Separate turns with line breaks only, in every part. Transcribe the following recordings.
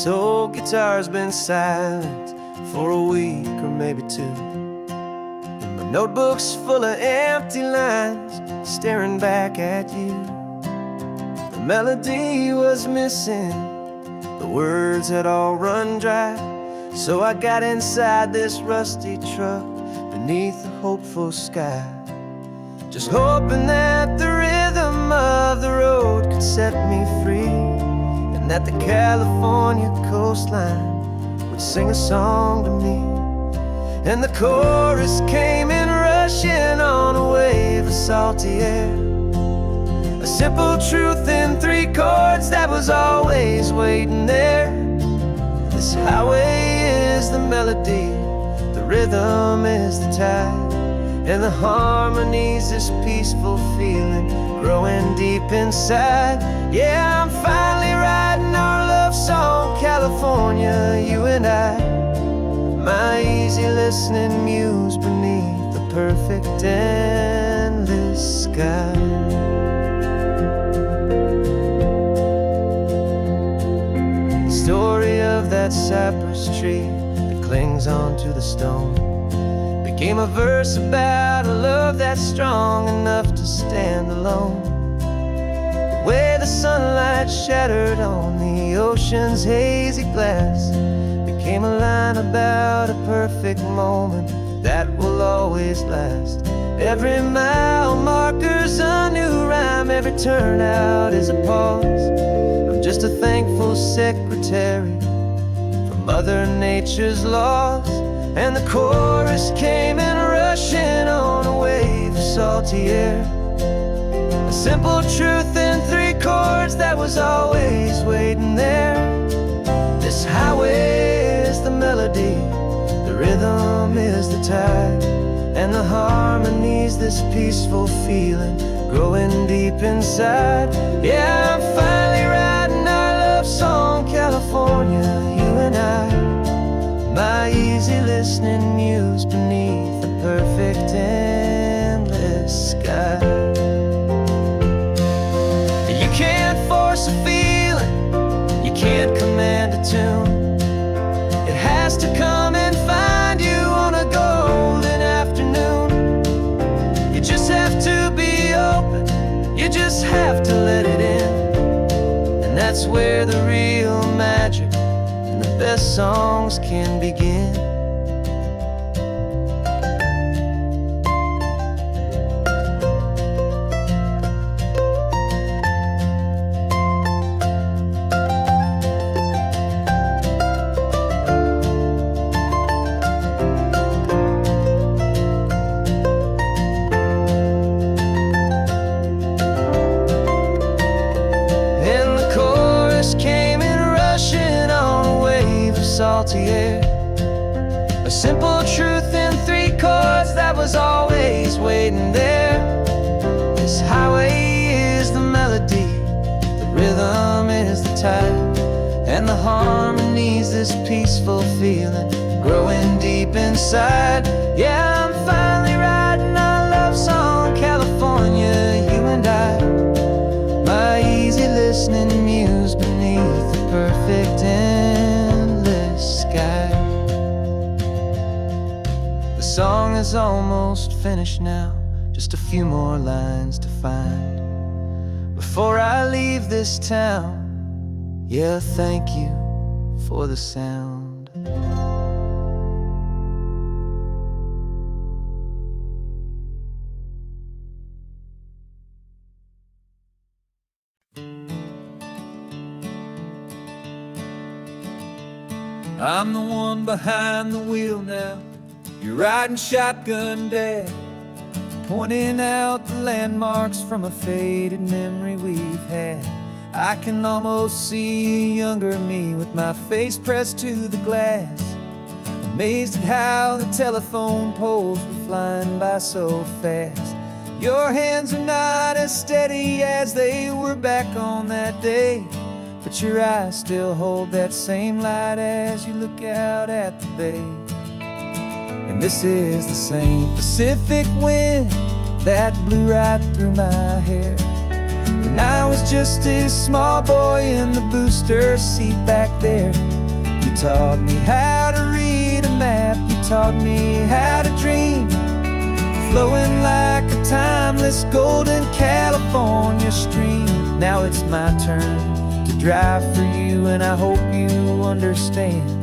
This old guitar's been silent for a week or maybe two, and my notebook's full of empty lines staring back at you. The melody was missing, the words had all run dry, so I got inside this rusty truck beneath the hopeful sky, just hoping that the rhythm of the road could set me free, and that the California coastline would sing a song to me. And the chorus came in rushing on a wave of salty air, a simple truth in 3 chords that was always waiting there. This highway is the melody, the rhythm is the tide, and the harmony's this peaceful feeling growing deep inside. Yeah, I'm finally writing our love song, California, you and I, my easy listening muse beneath the perfect endless sky. The story of that cypress tree that clings onto the stone became a verse about a love that's strong enough to stand alone. The way the sunlight shattered on the ocean's hazy glass became a line about a perfect moment that will always last. Every mile marker's a new rhyme, every turnout is a pause. I'm just a thankful secretary for Mother Nature's laws. And the chorus came in rushing on a wave of salty air, a simple truth in 3 chords that was always waiting there. This highway is the melody, the rhythm is the tide, and the harmony's this peaceful feeling growing deep inside. Yeah, I'm finally writing our love song, California, you and I, my easy listening muse beneath the perfect endless sky. You can't force a feeling, you can't command a tune. It has to come and find you on a golden afternoon. You just have to be open, you just have to let it in, and that's where the real magic, the best songs can begin. And the chorus came in rushing on a wave of salty air, a simple truth in 3 chords that was always waiting there. This highway is the melody, the rhythm is the tide, and the harmony's this peaceful feeling growing deep inside. Yeah, I'm finally writing our love song, California, you and I, my easy listening muse beneath the perfect endless sky. The song is almost finished now, just a few more lines to find before I leave this town. Yeah, thank you for the sound.
I'm the one behind the wheel now, you're riding shotgun, Dad, pointing out the landmarks from a faded memory we've had. I can almost see a younger me with my face pressed to the glass, amazed at how the telephone poles were flying by so fast. Your hands are not as steady as they were back on that day, but your eyes still hold that same light as you look out at the bay. And this is the same Pacific wind that blew right through my hair when I was just a small boy in the booster seat back there. You taught me how to read a map, you taught me how to dream, flowing like a timeless golden California stream. Now it's my turn to drive for you, and I hope you understand.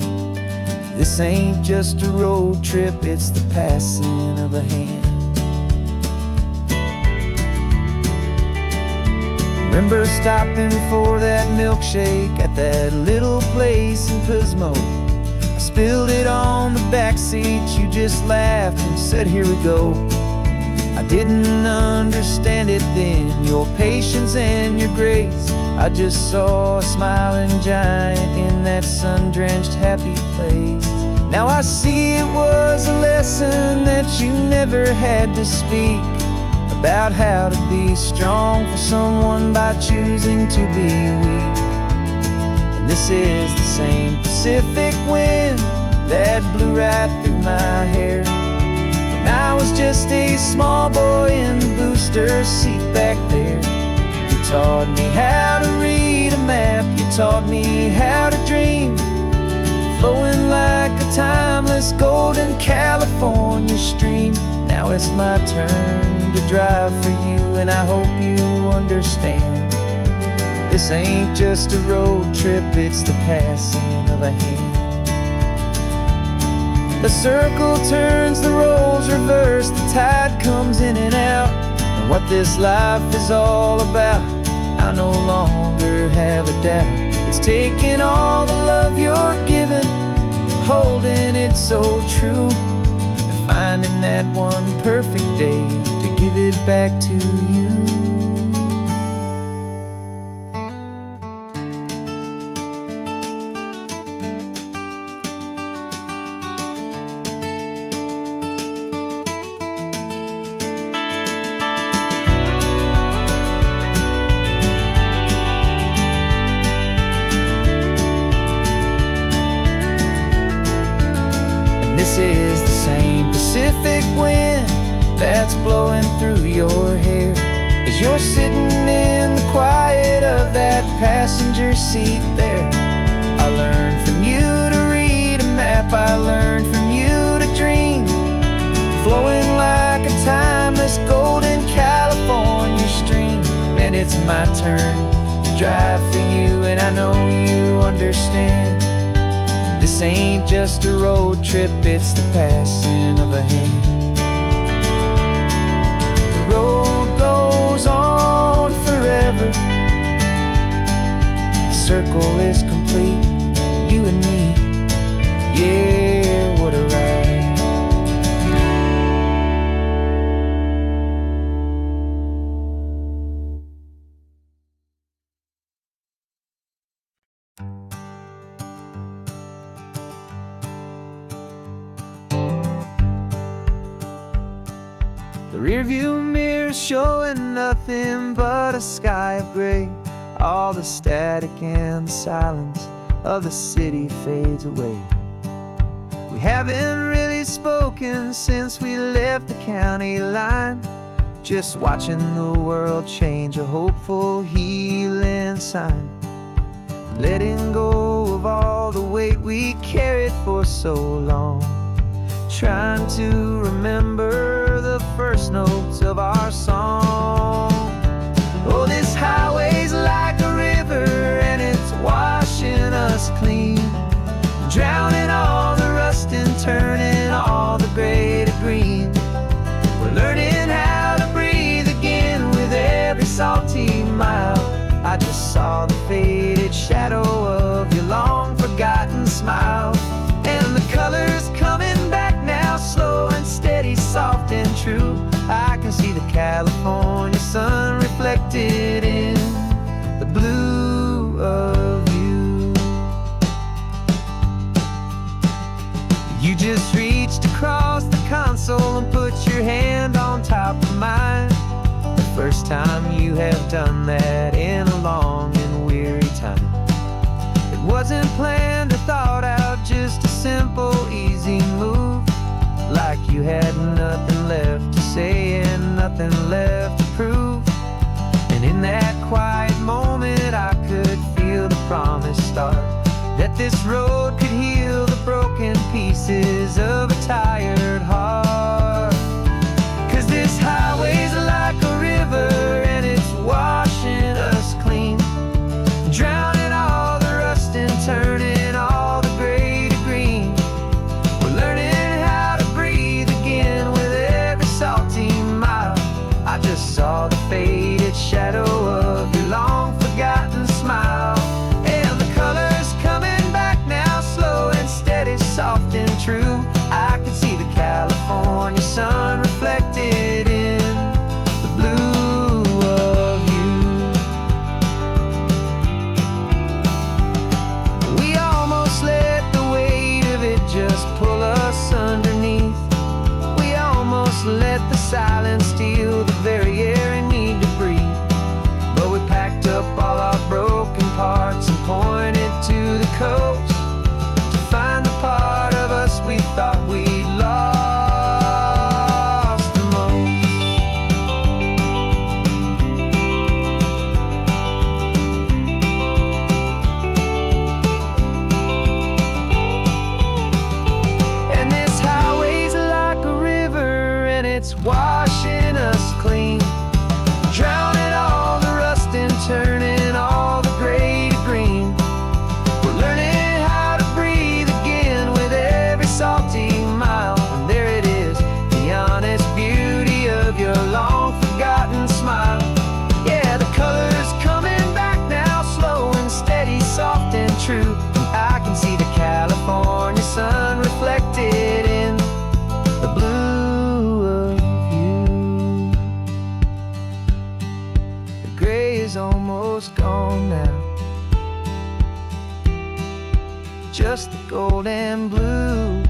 This ain't just a road trip, it's the passing of a hand. Remember stopping for that milkshake at that little place in Pismo. I spilled it on the back seat, you just laughed and said, here we go. I didn't understand it then, your patience and your grace. I just saw a smiling giant in that sun-drenched happy place. Now I see it was a lesson that you never had to speak, about how to be strong for someone by choosing to be weak. And this is the same Pacific wind that blew right through my hair when I was just a small boy in the booster seat back there. You taught me how to read a map, you taught me how to dream, flowing like a timeless golden California stream. Now it's my turn to drive for you, and I hope you understand. This ain't just a road trip, it's the passing of a hand. The circle turns, the roles reverse, the tide comes in and out. And what this life is all about, I no longer have a doubt. It's taking all the love you're giving, holding it so true, and finding that one perfect day to give it back to you. This is the same Pacific wind that's blowing through your hair as you're sitting in the quiet of that passenger seat there. I learned from you to read a map, I learned from you to dream, flowing like a timeless golden California stream. And it's my turn to drive for you, and I know you understand. This ain't just a road trip, it's the passing of a hand. The road goes on forever, the circle is complete, you and me, yeah, what a ride. The rearview mirror showing nothing but a sky of gray. All the static and the silence of the city fades away. We haven't really spoken since we left the county line, just watching the world change, a hopeful healing sign. Letting go of all the weight we carried for so long, trying to remember the first notes of our song. Oh, this highway's like a river and it's washing us clean, drowning all the rust and turning all the gray to green. We're learning how to breathe again with every salty mile. I just saw the faded shadow of your long forgotten smile, and the colors coming back now, slow and steady, soft and true. I can see the California sun reflected in the blue of you. You just reached across the console and put your hand on top of mine. The first time you have done that in a long and weary time. It wasn't planned or thought out, just a simple, easy move. Like you had nothing left to say and nothing left to prove. And in that quiet moment I could feel the promise start, that
this road could heal the broken pieces of a tired heart. 'Cause this highway's like a river and it's washing us clean, drowning all the rust and turning all the gray to green. We're learning how to breathe again with every salty mile. I just saw the faded shadow of your long forgotten smile. And the colors coming back now, slow and steady, soft and true. I can see the California sun reflected in the blue of you. We almost let the weight of it just pull us underneath. We almost let the silence steal the very air and need to breathe. But we packed up all our broken parts and pointed to the coast to find the part of us we thought we lost the most. And this highway's like a river and it's washing us clean, drowning all the rust and turning all the gray to green. We're learning how to breathe again with every salty mile. And there it is, the honest beauty of your long forgotten smile. Yeah, the colors coming back now, slow and steady, soft and true. I can see the California sun reflected in the blue of you. The gray is almost gone now, just the gold and blue.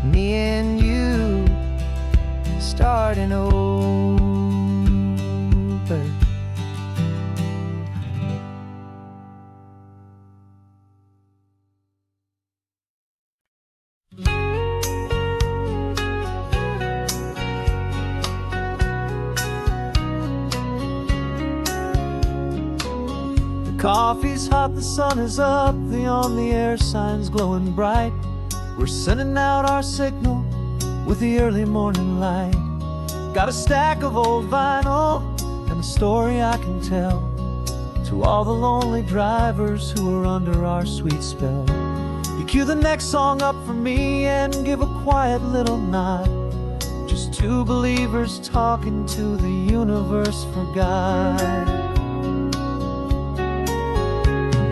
Me and you starting over.
Coffee's hot, the sun is up, the on the air sign's glowing bright. We're sending out our signal with the early morning light. Got a stack of old vinyl and a story I can tell to all the lonely drivers who are under our sweet spell. You cue the next song up for me and give a quiet little nod. Just two believers talking to the universe for God.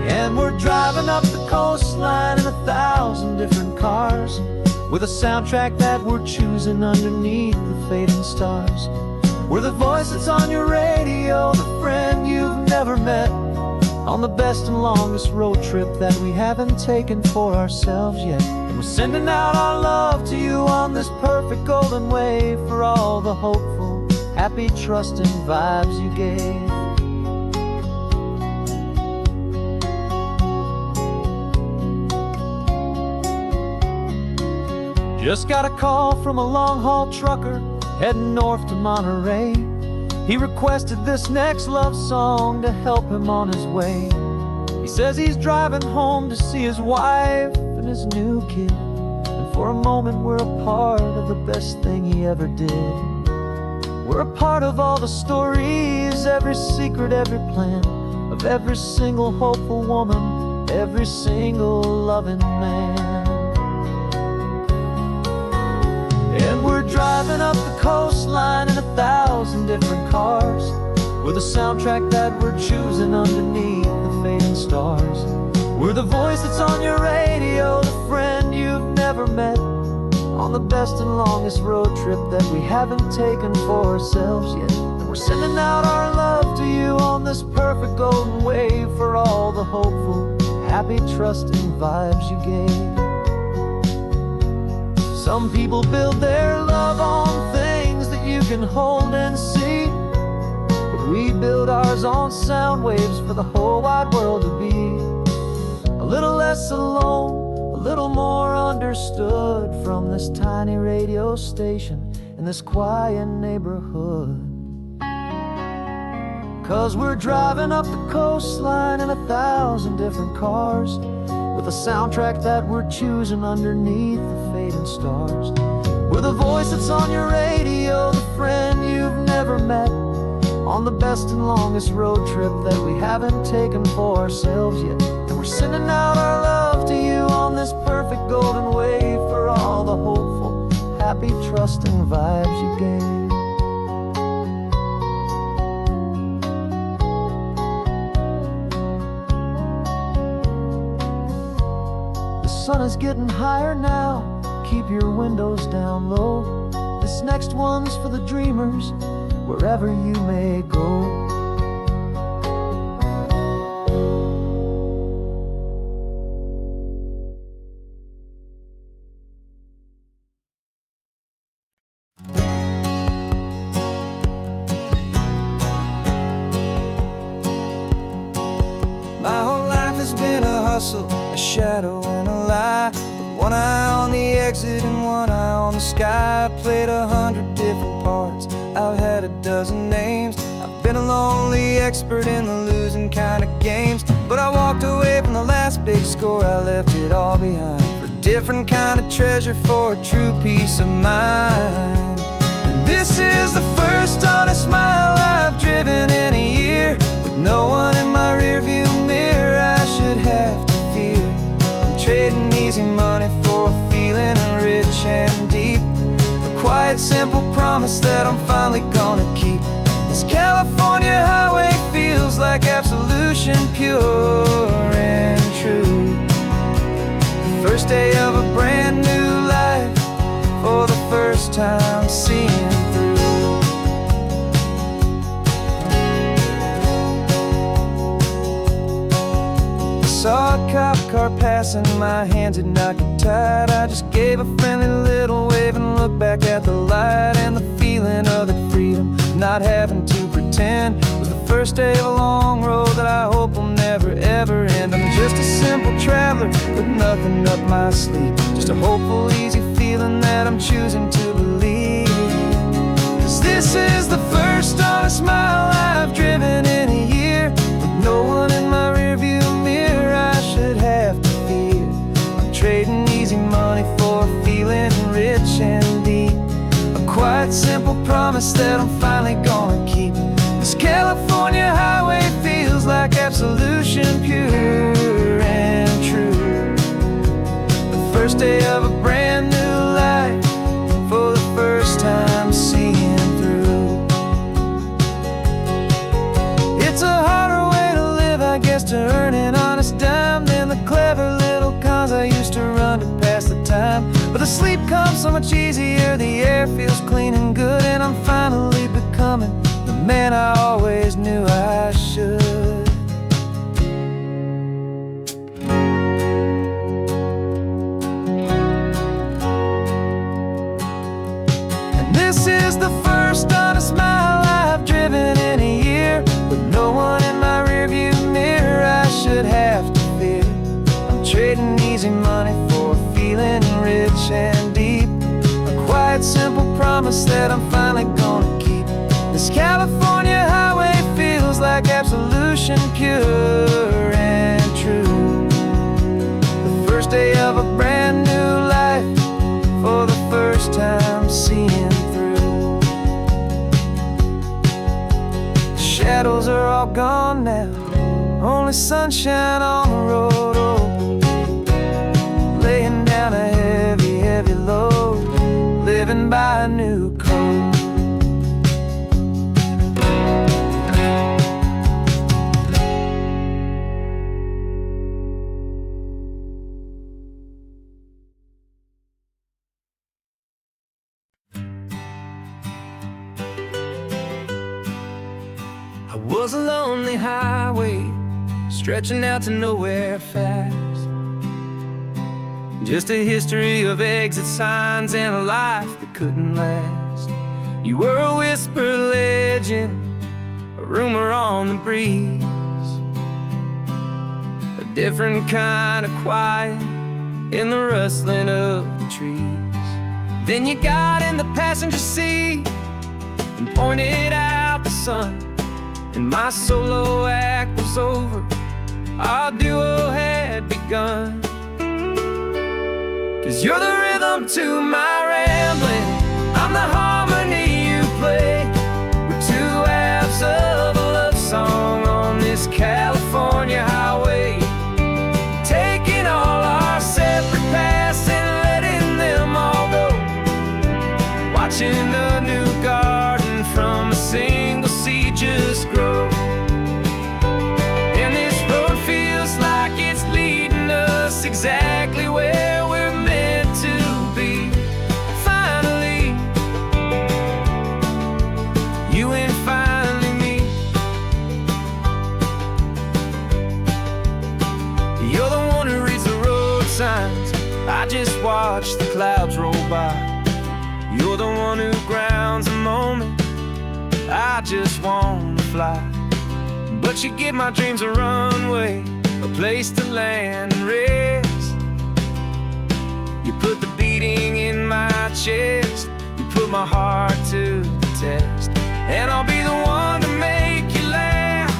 And we're driving up the coastline in 1,000 different cars, with a soundtrack that we're choosing underneath the fading stars. We're the voice that's on your radio, the friend you've never met, on the best and longest road trip that we haven't taken for ourselves yet. And we're sending out our love to you on this perfect golden wave for all the hopeful, happy, trusting vibes you gave. Just got a call from a long-haul trucker heading north to Monterey. He requested this next love song to help him on his way. He says he's driving home to see his wife and his new kid, and for a moment we're a part of the best thing he ever did. We're a part of all the stories, every secret, every plan, of every single hopeful woman, every single loving man. And we're driving up the coastline in 1,000 different cars, with a soundtrack that we're choosing underneath the fading stars. We're the voice that's on your radio, the friend you've never met, on the best and longest road trip that we haven't taken for ourselves yet. And we're sending out our love to you on this perfect golden wave for all the hopeful, happy, trusting vibes you gave. Some people build their love on things that you can hold and see, but we build ours on sound waves for the whole wide world to be a little less alone, a little more understood from this tiny radio station in this quiet neighborhood. 'Cause we're driving up the coastline in 1,000 different cars, with
with a soundtrack that we're choosing underneath the fading stars. We're the voice that's on your radio, the friend you've never met, on the best and longest road trip that we haven't taken for ourselves yet. And we're sending out our love to you on this perfect golden wave for all the hopeful, happy, trusting vibes you gave. The sun is getting higher now, keep your windows down low. This next one's for the dreamers, wherever you may go.
My whole life has been a hustle, a shadow and a lie, with one eye on the exit and one eye on the sky. I played 100 different parts, I've had a dozen names. I've been a lonely expert in the losing kind of games, but I walked away from the last big score. I left it all behind for a different kind of treasure, for a true peace of mind. And this is the first honest mile I've driven in a year, with no one in my rearview mirror I should have to fear. I'm trading easy money for a feeling rich and deep, a quiet, simple promise that I'm finally gonna keep. This California highway feels like absolution, pure and true. The first day of a brand new life, for the first time seeing through. I saw a cop car passing, my hands had not got tied. I just gave a friendly little wave and looked back at the light, and the feeling of the freedom, not having to pretend, was the first day of a long road that I hope will never ever end. I'm just a simple traveler with nothing up my sleeve, just a hopeful, easy feeling that I'm choosing to believe. 'Cause this is the first honest mile I've driven in a year, with no one in my rearview mirror I should have to fear. I'm trading easy money for a feeling rich and deep, a quiet, simple promise that I'm finally gonna keep. This California highway feels like absolution, pure and true. The first day of a brand new life, for the first time seeing through. It's a harder way to live, I guess, to earn an honest dime than the clever little cons I used to run to pass the time. But the sleep comes so much easier, the air feels clean and good, and I'm finally becoming the man I always knew I should. And this is the first honest mile I've driven in a year, with no one in my rearview mirror I should have to fear. I'm trading easy money for a feeling rich and deep, a quiet, simple promise that I'm finally gonna keep. This California highway feels like absolution, pure and true. The first day of a brand new life, for the first time seeing through. The shadows are all gone now, only sunshine on the road. Oh, laying down a heavy, heavy load, living by a new code. I was a lonely highway, stretching out to nowhere fast. Just a history of exit signs and a life that couldn't last. You were a whisper legend, a rumor on the breeze, a different kind of quiet in the rustling of the trees. Then you got in the passenger seat and pointed out the sun, and my solo act was over, our duo had begun.
'Cause you're the rhythm to my rambling, I'm the harmony you play. We're two halves of a love song on this California highway, taking all our separate paths and letting them all go, watching a new garden from a single seed just grow. And this road feels like it's leading us exactly where we're meant to be. Finally, you and finally me. You're the one who reads the road signs, I just watch the clouds roll by. You're the one who grounds the moment, I just wanna fly. But you give my dreams a runway, a place to land and rest. You put the beating in my chest, you put my heart to the test. And I'll be the one to make you laugh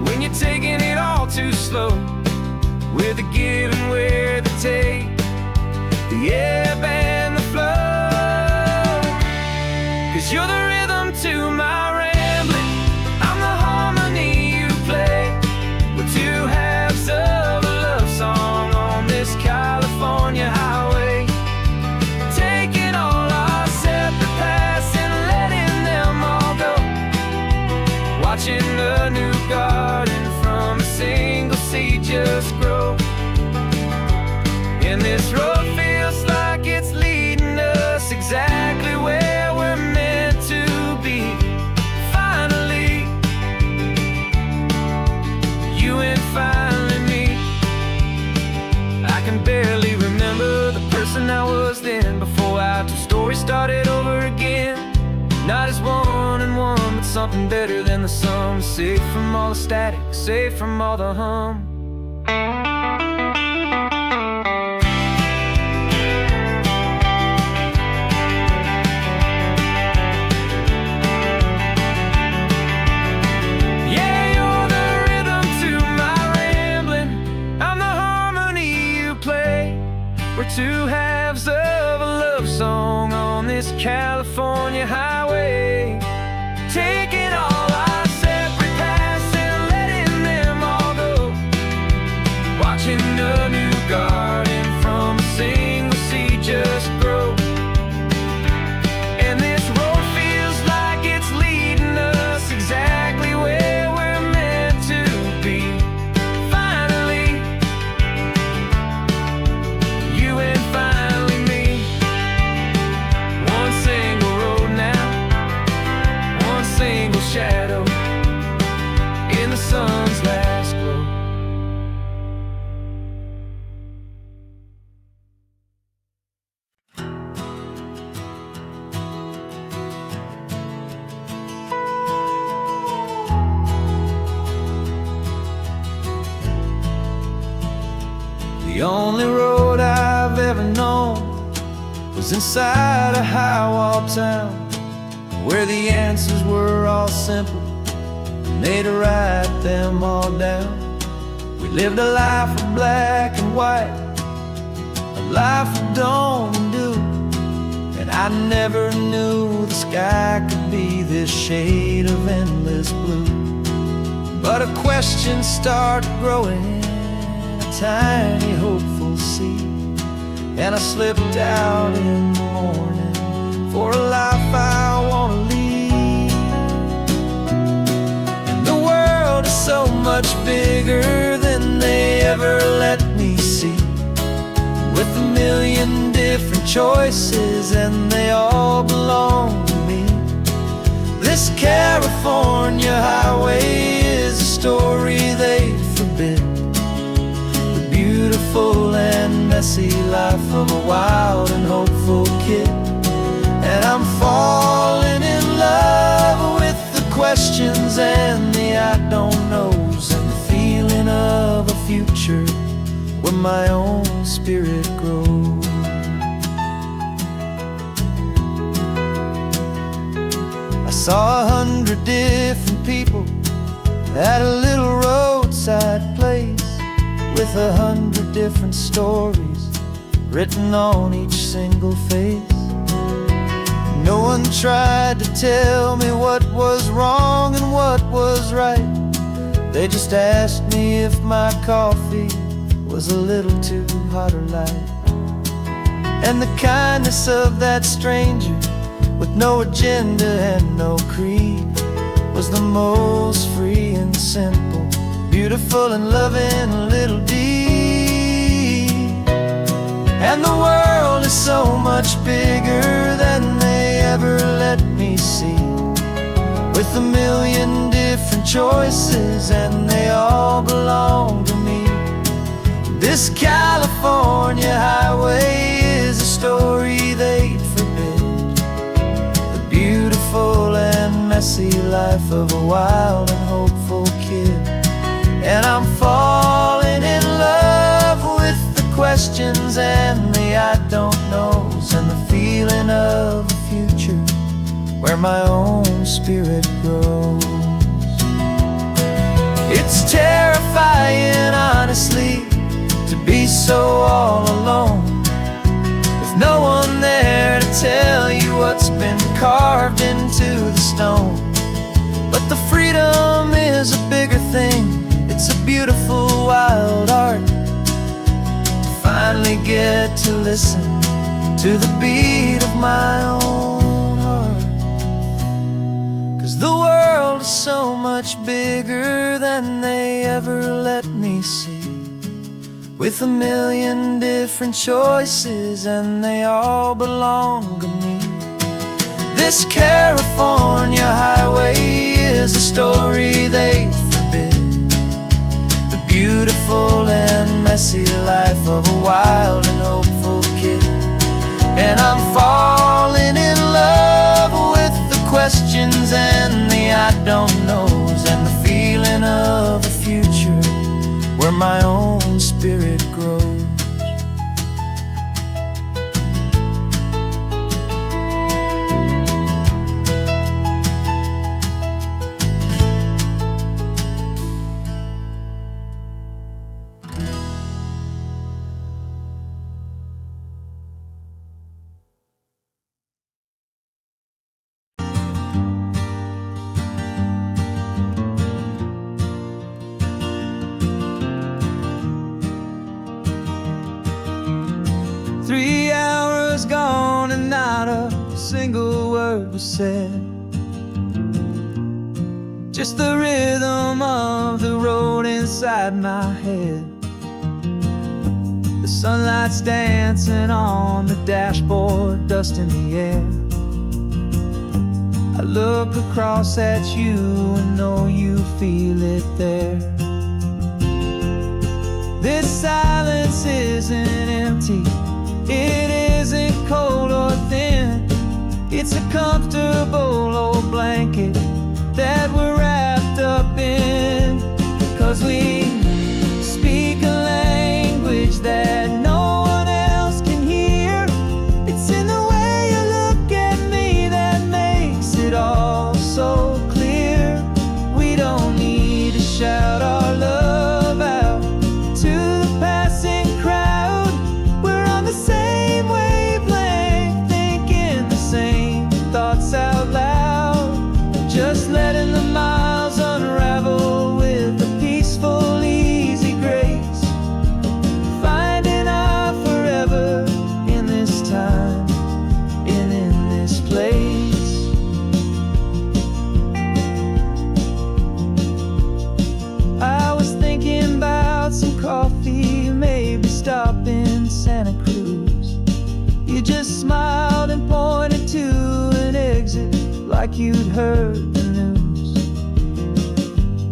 when you're taking it all too slow. We're the give and we're the take, the ebb and the flow. 'Cause you're the rhythm to my rambling, I'm the harmony you play. We're two halves of a love song on this California highway, taking all our separate paths and letting them all go, watching a new garden from a single seed just grow. And this road feels like it's leading us exactly where we're meant to be. Finally, you and finally me. I can barely remember the person I was then, before our two stories started over again. Not as one and one, but something better than the sum. Safe from all the static, safe from all the hum. We're two halves of a love song on this California highway, taking all our separate paths and letting them all go, watching a new garden from a single seed just grow. And this road feels like it's leading us exactly where we're meant to be. Finally, you and finally me. One single road now, one single shadow in the sun's last glow. The only road I've ever known was inside a high-wall town, where the answers were all simple and they'd write them all down. We lived a life of black and white, a life of dawn and dew, and I never knew the sky could be this shade of endless blue. But a question started growing, a tiny hopeful seed, and I slipped out in the morning for a life I want to lead. And the world is so much bigger than they ever let me see, with a million different choices and they all belong to me. This California highway is a story they forbid, the beautiful and messy life of a wild and hopeful kid. And I'm falling in love with the questions and the I don't knows, and the feeling of a future where my own spirit grows. I saw 100 different people at a little roadside place, with 100 different stories written on each single face. No one tried to tell me what was wrong and what was right. They just asked me if my coffee was a little too hot or light. And the kindness of that stranger, with no agenda and no creed, was the most free and simple, beautiful and loving little deed. And the world is so much bigger than they ever let me see, with a million different choices and they all belong to me. This California highway is a story they'd forbid, the beautiful and messy life of a wild and hopeful kid. And I'm falling in love with the questions and the I don't knows, and the feeling of a future where my own spirit grows. It's terrifying, honestly, to be so all alone, with no one there to tell you what's been carved into the stone. But the freedom is a bigger thing. It's a beautiful wild art to finally get to listen to the beat of my own heart. 'Cause the world is so much bigger than they ever let me see, with a million different choices and they all belong to me. This California highway is a story they forbid, the beautiful and messy life of a wild and hopeful kid. And I'm falling in love with the questions and the I don't knows, and the feeling of a future where my own spirit grows. Gone and not a single word was said, just the rhythm of the road inside my head. The sunlight's dancing on the dashboard, dust in the air. I look across at you and know you feel it there. This silence isn't empty, it isn't cold or thin. It's a comfortable old blanket that we're wrapped up in. 'Cause we speak a language that no one else can hear. It's in the way you look at me that makes it all so clear. We don't need to shout our love out to the passing crowd. We're on the same wavelength, thinking the same thoughts out loud, just letting the miles unravel with a peaceful, easy grace, finding our forever in this time and in this place. I was thinking about some coffee, maybe stop in Santa Cruz. You just smiled and pointed to an exit like you'd heard the news.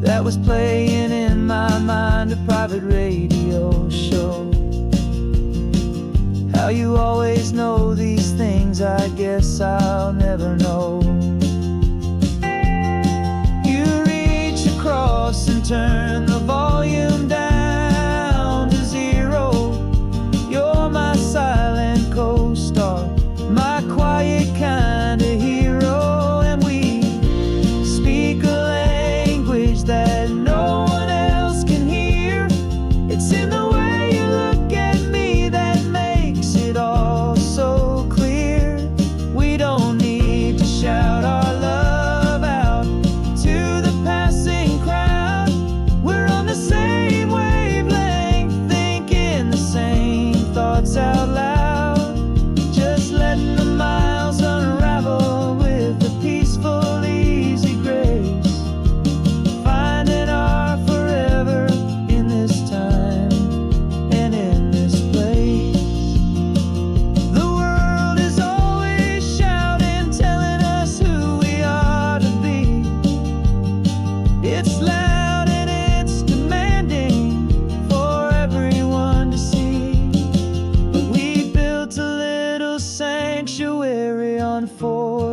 That was playing in my mind, a private radio show. How you always know these things, I guess I'll never know. You reach across and turn the volume down to zero. You're my silent co-star, my quiet kind of hero. And we speak a language that no one else can hear. It's in the way you look at me that makes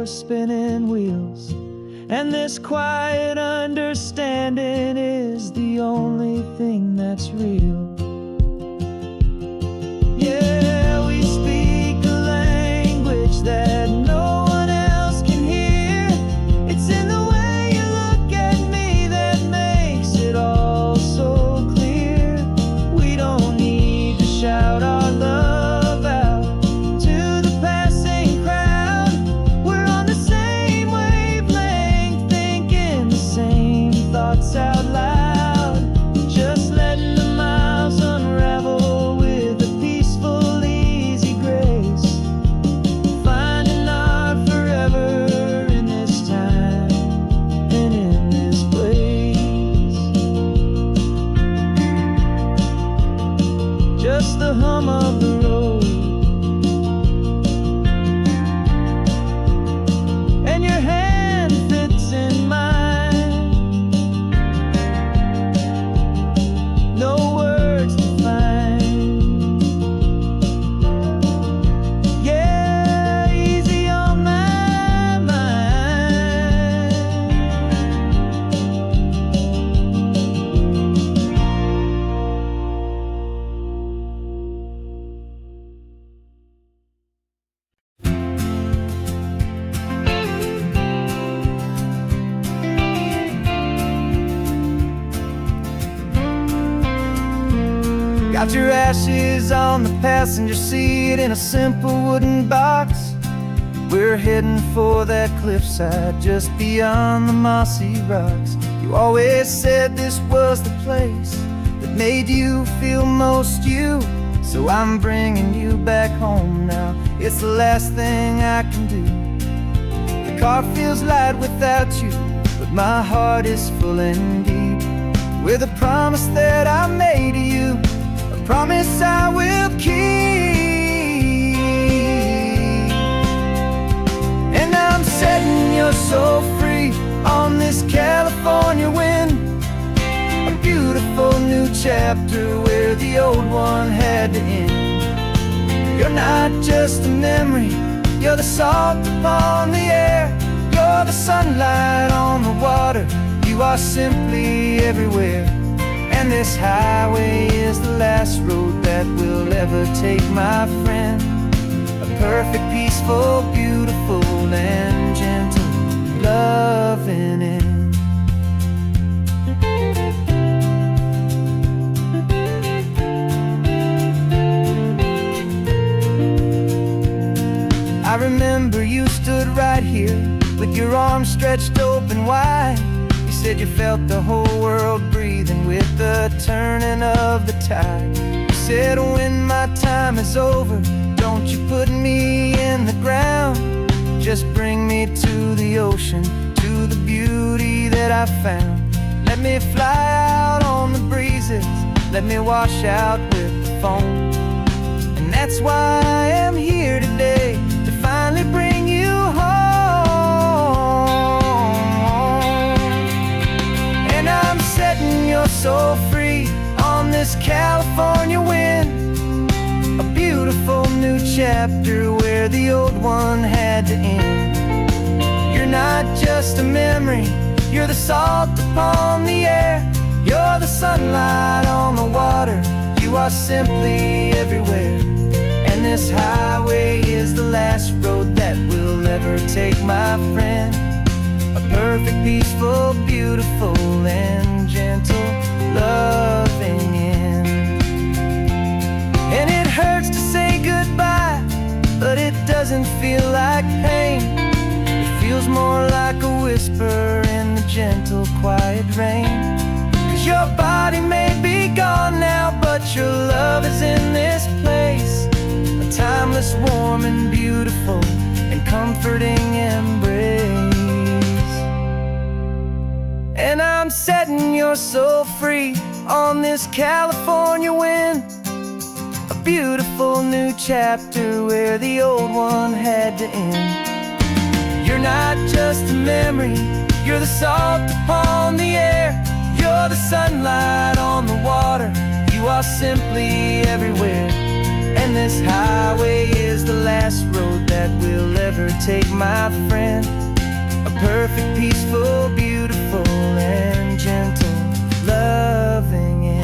your spinning wheels. And this quiet understanding is the only thing that's real. Yeah, we speak a language that no one else can hear. It's in the way you look at me that makes it all so clear. We don't need to shout our love out to the passing crowd. We're on the same wavelength, thinking the same thoughts out loud. Just letting the miles unravel with a peaceful, easy grace. Finding our forever in this time and in this place. Just the hum of the road and your hand fits in mine. No words to find. Yeah, easy on my mind. Got your ashes on the passenger seat in a simple wooden box. We're heading for that cliffside just beyond the mossy rocks. You always said this was the place that made you feel most you. So I'm bringing you back home now. It's the last thing I can do. The car feels light without you, but my heart is full and deep with a promise that I made to you. Promise I will keep. And I'm setting your soul free on this California wind. A beautiful new chapter where the old one had to end. You're not just a memory, you're the salt upon the air. You're the sunlight on the water, you are simply everywhere. And this highway is the last road that we'll ever take, my friend. A perfect, peaceful, beautiful, and gentle loving end. I remember you stood right here with your arms stretched open wide. Said you felt the whole world breathing with the turning of the tide. You said when my time is over, don't you put me in the ground. Just bring me to the ocean, to the beauty that I found. Let me fly out on the breezes, let me wash out with the foam. And that's why I am here today, to finally bring you home. Setting your soul free on this California wind. A beautiful new chapter where the old one had to end. You're not just a memory, you're the salt upon the air. You're the sunlight on the water, you are simply everywhere. And this highway is the last road that we'll ever take, my friend. A perfect, peaceful, beautiful, and gentle loving end. And it hurts to say goodbye, but it doesn't feel like pain. It feels more like a whisper in the gentle, quiet rain. 'Cause your body may be gone now, but your love is in this place. A timeless, warm, and beautiful, and comforting embrace. And I'm setting your soul free on this California wind. A beautiful new chapter where the old one had to end. You're not just a memory, you're the salt upon the air. You're the sunlight on the water, you are simply everywhere. And this highway is the last road that we'll ever take, my friend. A perfect, peaceful, beautiful, and gentle, loving end.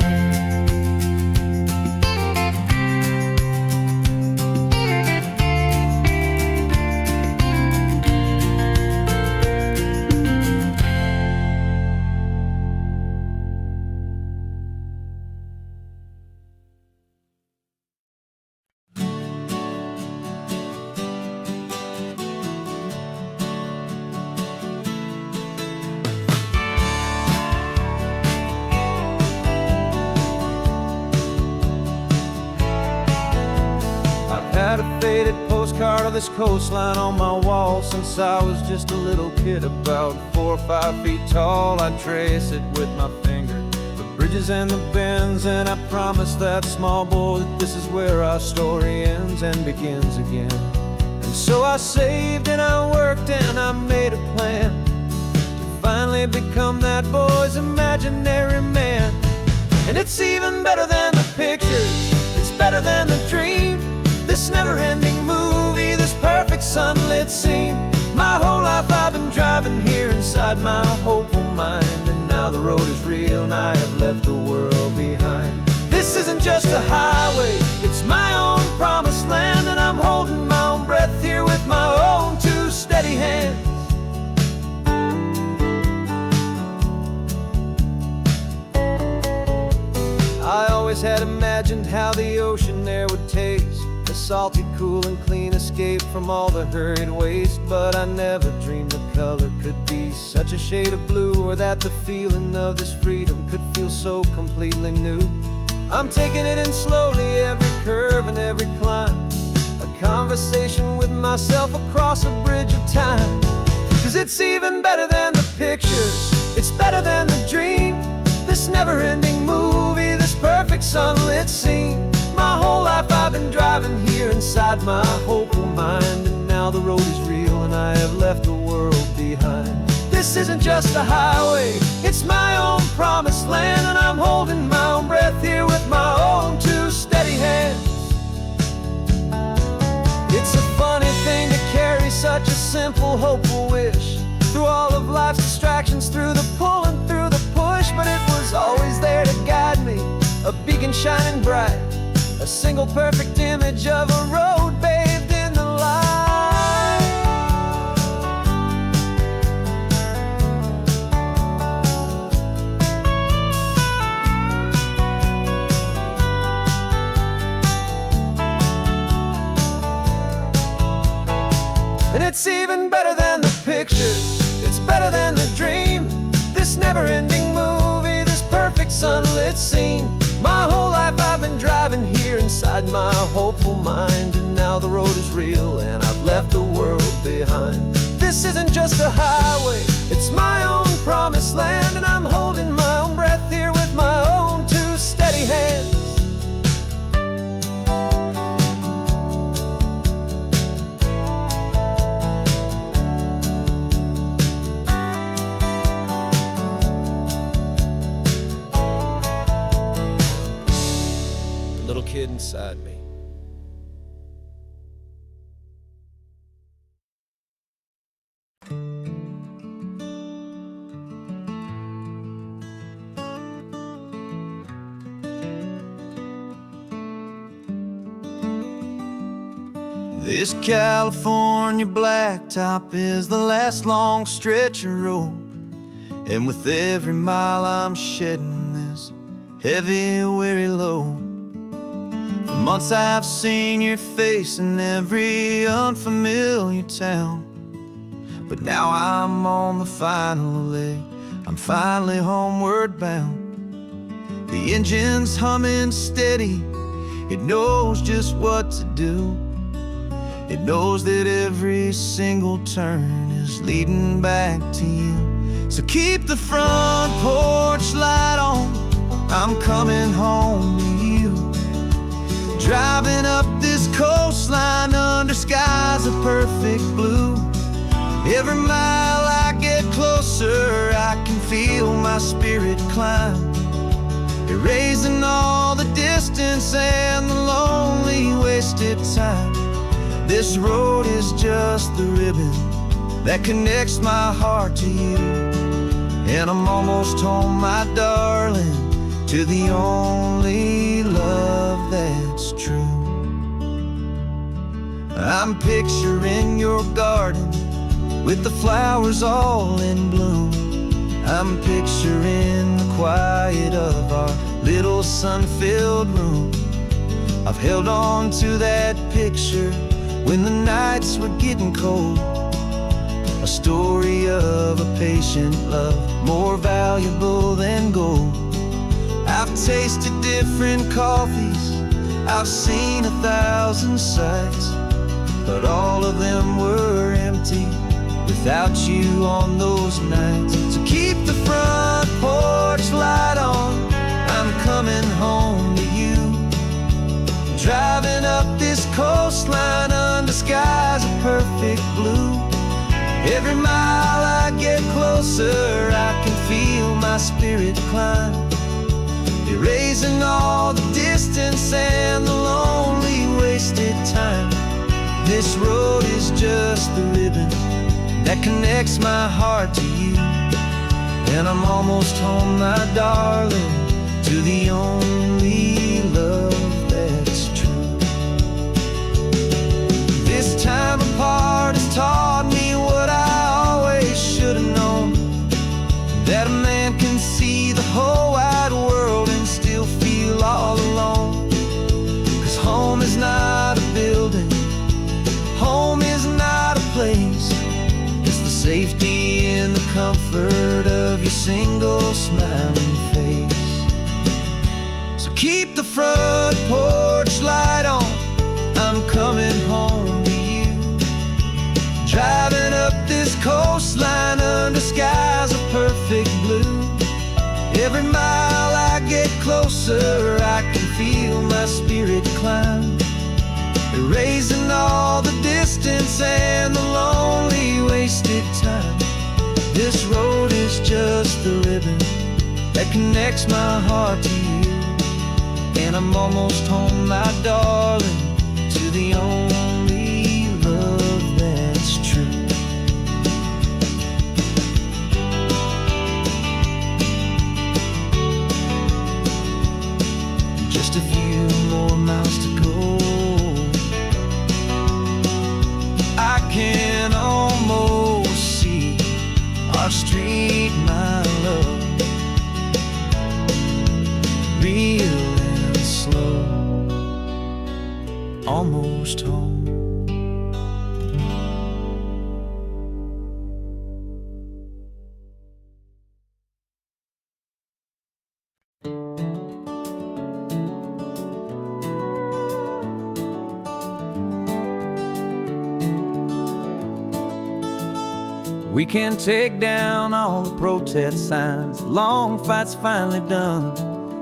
Had a faded postcard of this coastline on my wall since I was just a little kid, about 4 or 5 feet tall. I'd trace it with my finger, the bridges and the bends, and I promised that small boy that this is where our story ends and begins again. And so I saved and I worked and I made a plan to finally become that boy's imaginary man. And it's even better than the pictures, it's better than the dream. This never-ending movie, this perfect sunlit scene. My whole life I've been driving here inside my hopeful mind, and now the road is real and I have left the world behind. This isn't just a highway, it's my own promised land, and I'm holding my own breath here with my own 2 steady hands. I always had imagined how the ocean there would taste, a salty, cool, and clean escape from all the hurried waste. But I never dreamed the color could be such a shade of blue, or that the feeling of this freedom could feel so completely new. I'm taking it in slowly, every curve and every climb, a conversation with myself across a bridge of time. 'Cause it's even better than the pictures, it's better than the dream. This never-ending movie, this perfect sunlit scene. My whole life I've been driving here inside my hopeful mind, and now the road is real and I have left the world behind. This isn't just a highway, it's my own promised land, and I'm holding my own breath here with my own 2 steady hands. It's a funny thing to carry such a simple, hopeful wish through all of life's distractions, through the pull and through the push. But it was always there to guide me, a beacon shining bright, a single perfect image of a road bathed in the light. And it's even better than the pictures, it's better than the dream. This never-ending movie, this perfect sunlit scene. My whole life I've been driving here inside my hopeful mind, and now the road is real and I've left the world behind. This isn't just a highway, it's my own promised land, and I'm holding my own breath here with my own 2 steady hands. Little kid inside me. This California blacktop is the last long stretch of road, and with every mile I'm shedding this heavy, weary load. For months I've seen your face in every unfamiliar town, but now I'm on the final leg, I'm finally homeward bound. The engine's humming steady, it knows just what to do. It knows that every single turn is leading back to you. So keep the front porch light on, I'm coming home to you. Driving up this coastline under skies of perfect blue. Every mile I get closer, I can feel my spirit climb, erasing all the distance
distance and the lonely wasted time. This road is just the ribbon that connects my heart to you. And I'm almost home, my darling, to the only love that's true. I'm picturing your garden with the flowers all in bloom. I'm picturing the quiet of our little sun-filled room. I've held on to that picture when the nights were getting cold. A story of a patient love, more valuable than gold. I've tasted different coffees, I've seen 1,000 sights, but all of them were empty without you on those nights. So keep the front porch light on, I'm coming home to you. Driving up this coastline under skies of perfect blue. Every mile I get closer, I can feel my spirit climb, erasing all the distance and the lonely wasted time. This road is just the ribbon that connects my heart to you. And I'm almost home, my darling, to the only love that's true. This time apart has taught me what I always should have known, that a man can see the whole wide world and still feel all alone. 'Cause home is not a building, home is not a place, it's the safety and the comfort of your single smiling face. So keep the front porch light on, I'm coming home to you. Driving up this coastline under skies of perfect blue. Every mile I get closer, I can feel my spirit climb, erasing all the distance and the lonely wasted time. This road is just the ribbon that connects my heart to you. And I'm almost home, my darling, to the only love that's true. Just a few more miles to go, I can almost see our street, my love, real and slow, almost home. We can take down all the protest signs, long fight's finally done.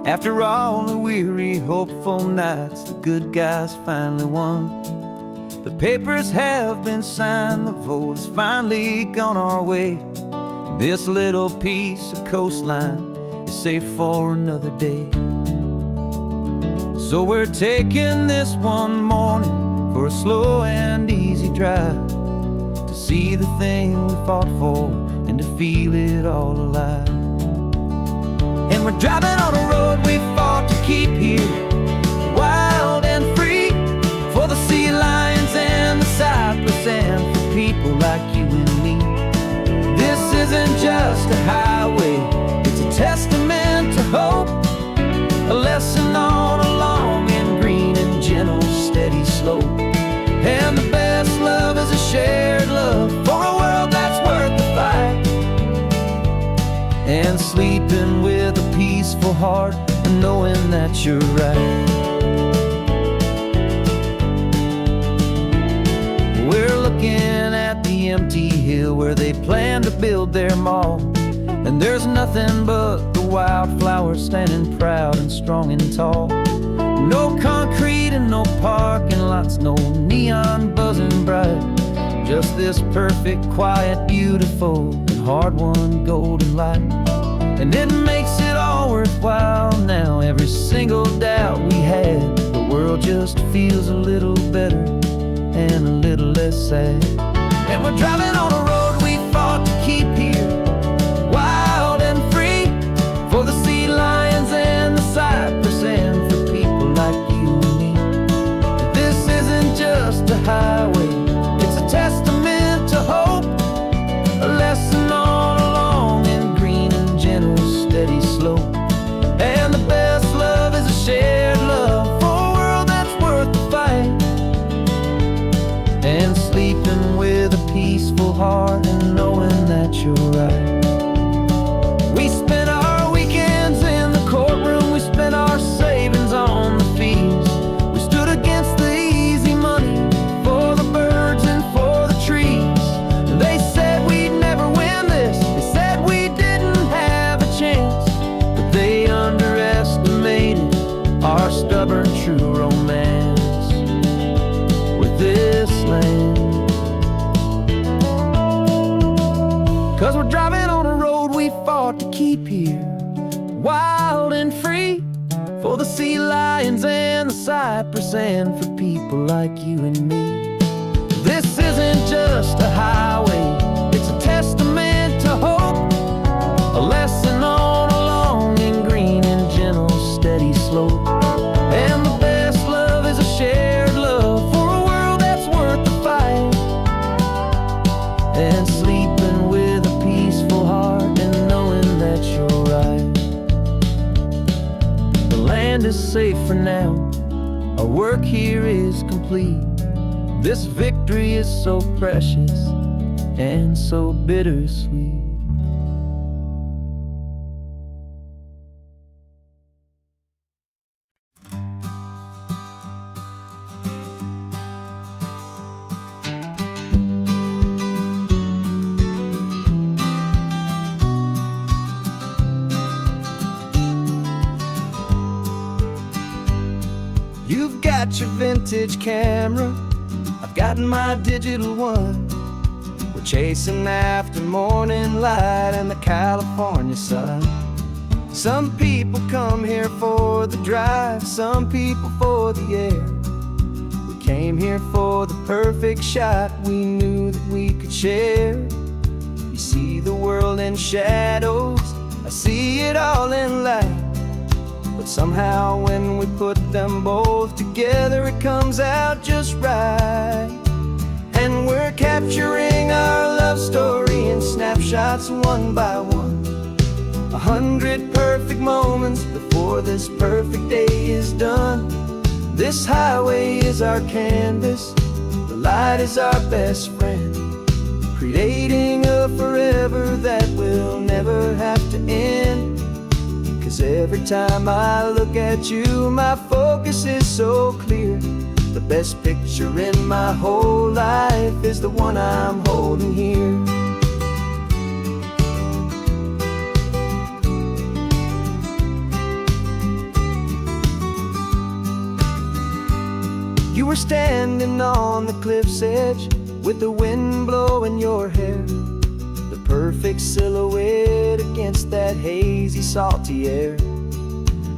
After all the weary, hopeful nights, the good guys finally won. The papers have been signed, the vote has finally gone our way. This little piece of coastline is safe for another day. So we're taking this one morning for a slow and easy drive, to see the thing we fought for and to feel it all alive. And we're driving on a road we fought to keep here, wild and free, for the sea lions and the cypress and for people like you and me. This isn't just a highway, it's a testament to hope, a lesson on a long and green and gentle steady slope. And the best love is a shared love for a world that's worth the fight, and sleeping with a peaceful heart and knowing that you're right. We're looking at the empty hill where they plan to build their mall, and there's nothing but the wildflowers standing proud and strong and tall. No concrete and no parking lots, no neon buzzing bright, just this perfect, quiet, beautiful, and hard-won golden light. And it makes it all worth worthwhile now. Every single doubt we had, the world just feels a little better and a little less sad. And we're driving on a road we fought to keep here, wild and free, for the sea lions and the cypress and for people like you and me. This isn't just a highway, it's a testament to hope, a lesson all along in green and gentle, steady slope. And the best love is a shared love for a world that's worth the fight, and sleeping with a peaceful heart and knowing that you're right. We spent our weekends in the courtroom, we spent our savings on the fees. We stood against the easy money for the birds and for the trees. And they said we'd never win this, they said we didn't have a chance, but they underestimated our stubborn true romance with this land. 'Cause we're driving on a road we fought to keep here, wild and free, for the sea lions and the cypress and for people like you and me. This isn't just a highway, it's a testament to hope, a lesson all along in green and gentle, steady slope. And the best love is a shared love for a world that's worth the fight, and sleeping with a peaceful heart and knowing that you're right. The land is safe for now, our work here is complete. This victory is so precious and so bittersweet. You've got your vintage camera, I've got my digital one. We're chasing after morning light and the California sun. Some people come here for the drive, some people for the air. We came here for the perfect shot we knew that we could share. You see the world in shadows, I see it all in light. But somehow when we put them both together, it comes out just right. And we're capturing our love story in snapshots one by one. 100 perfect moments before this perfect day is done. This highway is our canvas, the light is our best friend, creating a forever that will never have to end. 'Cause every time I look at you, my focus is so clear. The best picture in my whole life is the one I'm holding here. You were standing on the cliff's edge with the wind blowing your hair, the perfect silhouette against that hazy, salty air.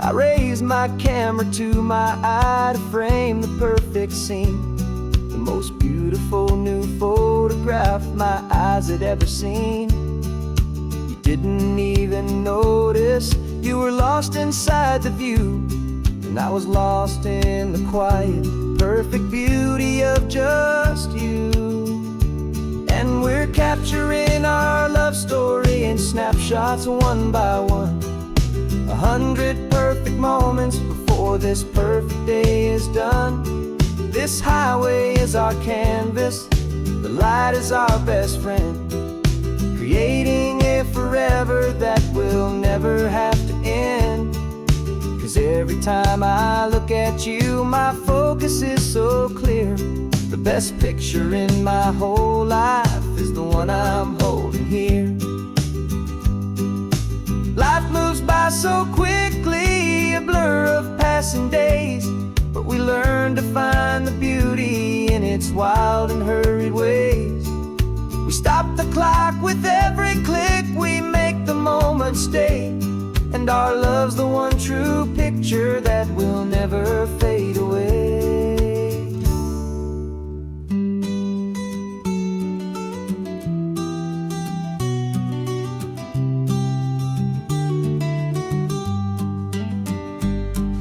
I raised my camera to my eye to frame the perfect scene, the most beautiful new photograph my eyes had ever seen. You didn't even notice you were lost inside the view, and I was lost in the quiet, perfect beauty of just you. And we're capturing our love story in snapshots one by one. 100 perfect moments before this perfect day is done. This highway is our canvas, the light is our best friend, creating a forever that will never have to end. 'Cause every time I look at you, my focus is so clear. The best picture in my whole life is the one I'm holding here. Life moves by so quickly, a blur of passing days, but we learn to find the beauty in its wild and hurried ways. We stop the clock with every click, we make the moment stay. and our love's the one true picture that will never fade away.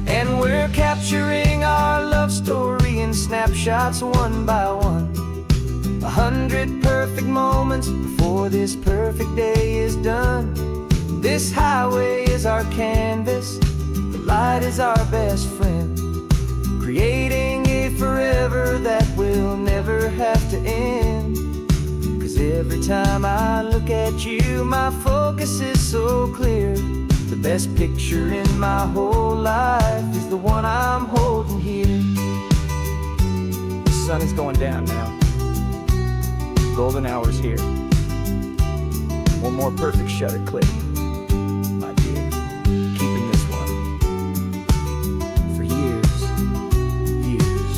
And we're capturing our love story in snapshots one by one. 100 perfect moments before this perfect day is done. This highway is our canvas, the light is our best friend, creating a forever that will never have to end. 'Cause every time I look at you, my focus is so clear. The best picture in my whole life is the one I'm holding here.
The sun is going down now. Golden hour's here. One more perfect shutter click, my dear. Keeping this one for years, years.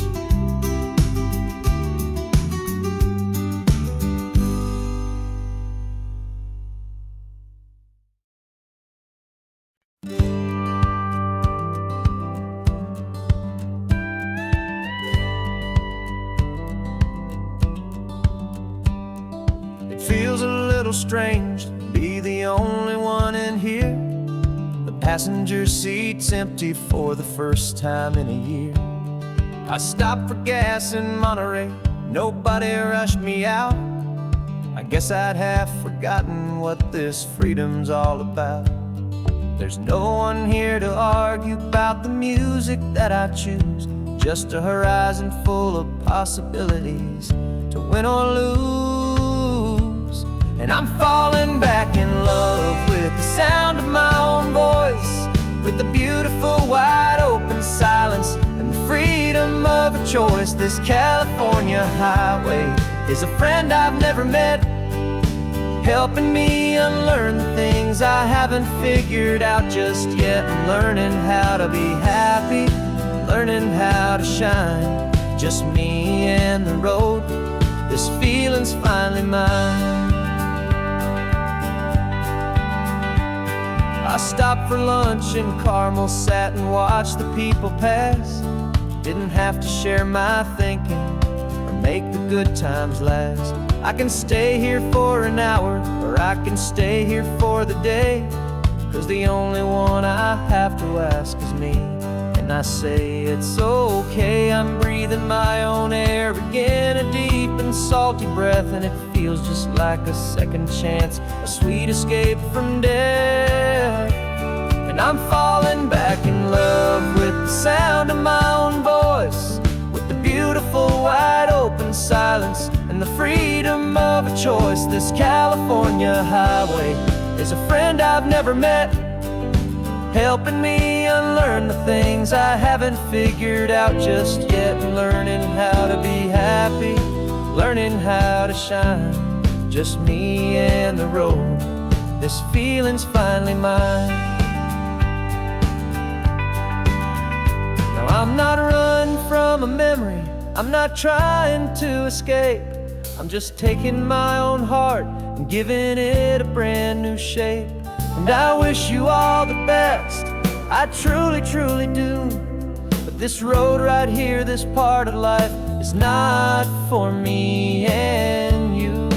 It feels a little strange to be the only one in here. The passenger seat's empty for the first time in a year. I stopped for gas in Monterey, nobody rushed me out. I guess I'd half forgotten what this freedom's all about. There's no one here to argue about the music that I choose, just a horizon full of possibilities to win or lose. And I'm falling back in love with the sound of my own voice, with the beautiful wide open silence and the freedom of a choice. This California highway is a friend I've never met, helping me unlearn the things I haven't figured out just yet. I'm learning how to be happy, learning how to shine, just me and the road. This feeling's finally mine. I stopped for lunch in Carmel, sat and watched the people pass. Didn't have to share my thinking or make the good times last. I can stay here for an hour, or I can stay here for the day, 'cause the only one I have to ask is me. And I say it's okay, I'm breathing my own air again, a deep and salty breath, and it feels just like a second chance, a sweet escape from death. And I'm falling back in love with the sound of my own voice, with the beautiful wide open silence and the freedom of a choice. This California highway is a friend I've never met, helping me unlearn the things I haven't figured out just yet. Learning how to be happy, learning how to shine, just me and the road. This feeling's finally mine. Now I'm not running from a memory, I'm not trying to escape. I'm just taking my own heart and giving it a brand new shape. And I wish you all the best, I truly, truly do. But this road right here, this part of life, is not for me and you.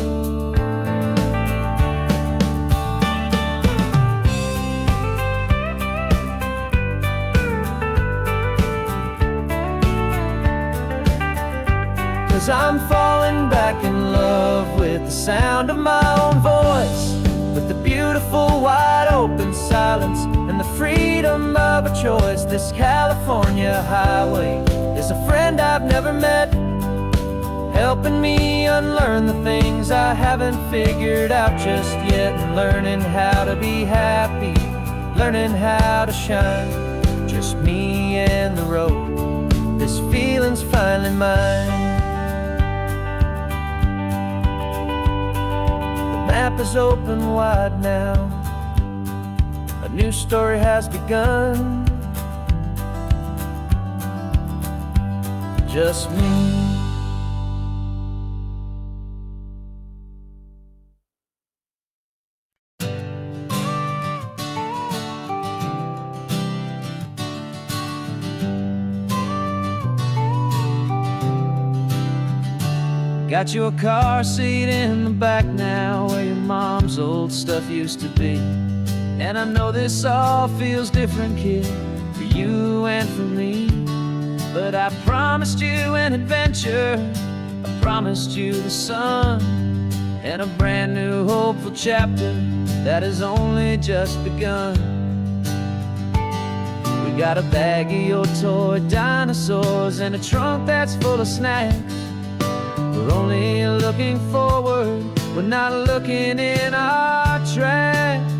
'Cause I'm falling back in love with the sound of my own voice, with the beautiful wide open silence and the freedom of a choice. This California highway is a friend I've never met, helping me unlearn the things I haven't figured out just yet. And learning how to be happy, learning how to shine, just me and the road. This feeling's finally mine. The map is open wide now, a new story has begun, just me. Got your car seat in the back now, where your mom's old stuff used to be. And I know this all feels different, kid, for you and for me. But I promised you an adventure, I promised you the sun, and a brand new hopeful chapter that has only just begun. We got a bag of your toy dinosaurs and a trunk that's full of snacks. We're only looking forward, we're not looking in our tracks.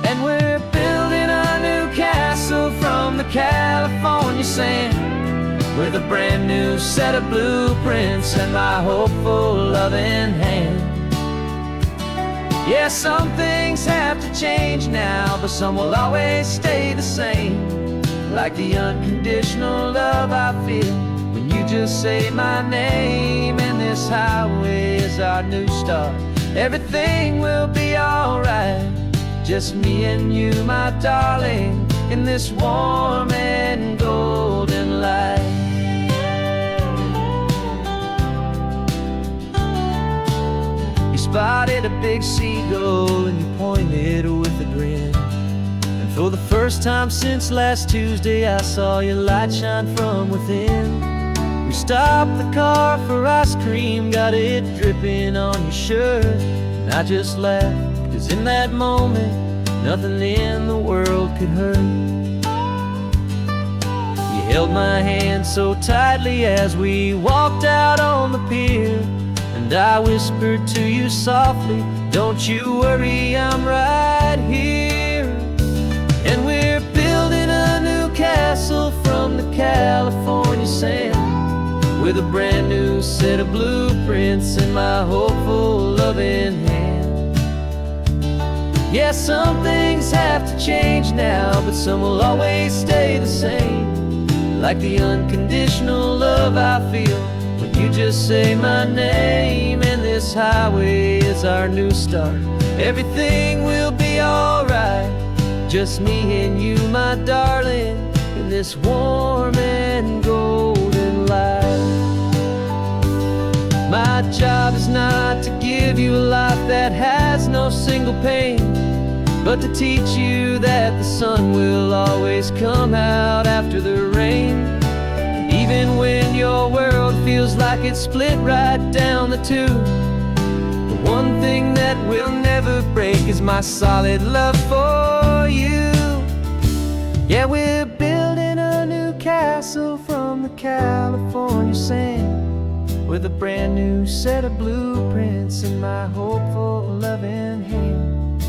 And we're building a new castle from the California sand, with a brand new set of blueprints and my hopeful loving hand. Yeah, some things have to change now, but some will always stay the same. Like the unconditional love I feel when you just say my name. And this highway is our new start, everything will be alright. Just me and you, my darling, in this warm and golden light. You spotted a big seagull and you pointed with a grin. And for the first time since last Tuesday, I saw your light shine from within. We stopped the car for ice cream, got it dripping on your shirt. And I just laughed, 'cause in that moment, nothing in the world could hurt. You held my hand so tightly as we walked out on the pier, and I whispered to you softly, don't you worry, I'm right here. And we're building a new castle from the California sand, with a brand new set of blueprints in my hopeful loving hand. Yeah, some things have to change now, but some will always stay the same. Like the unconditional love I feel when you just say my name. And this highway is our new start, everything will be alright. Just me and you, my darling, in this warm and golden light. My job is not to give you a life that has no single pain, but to teach you that the sun will always come out after the rain. Even when your world feels like it's split right down the two, the one thing that will never break is my solid love for you. Yeah, we're building a new castle from the California sand, with a brand new set of blueprints in my hopeful loving hand.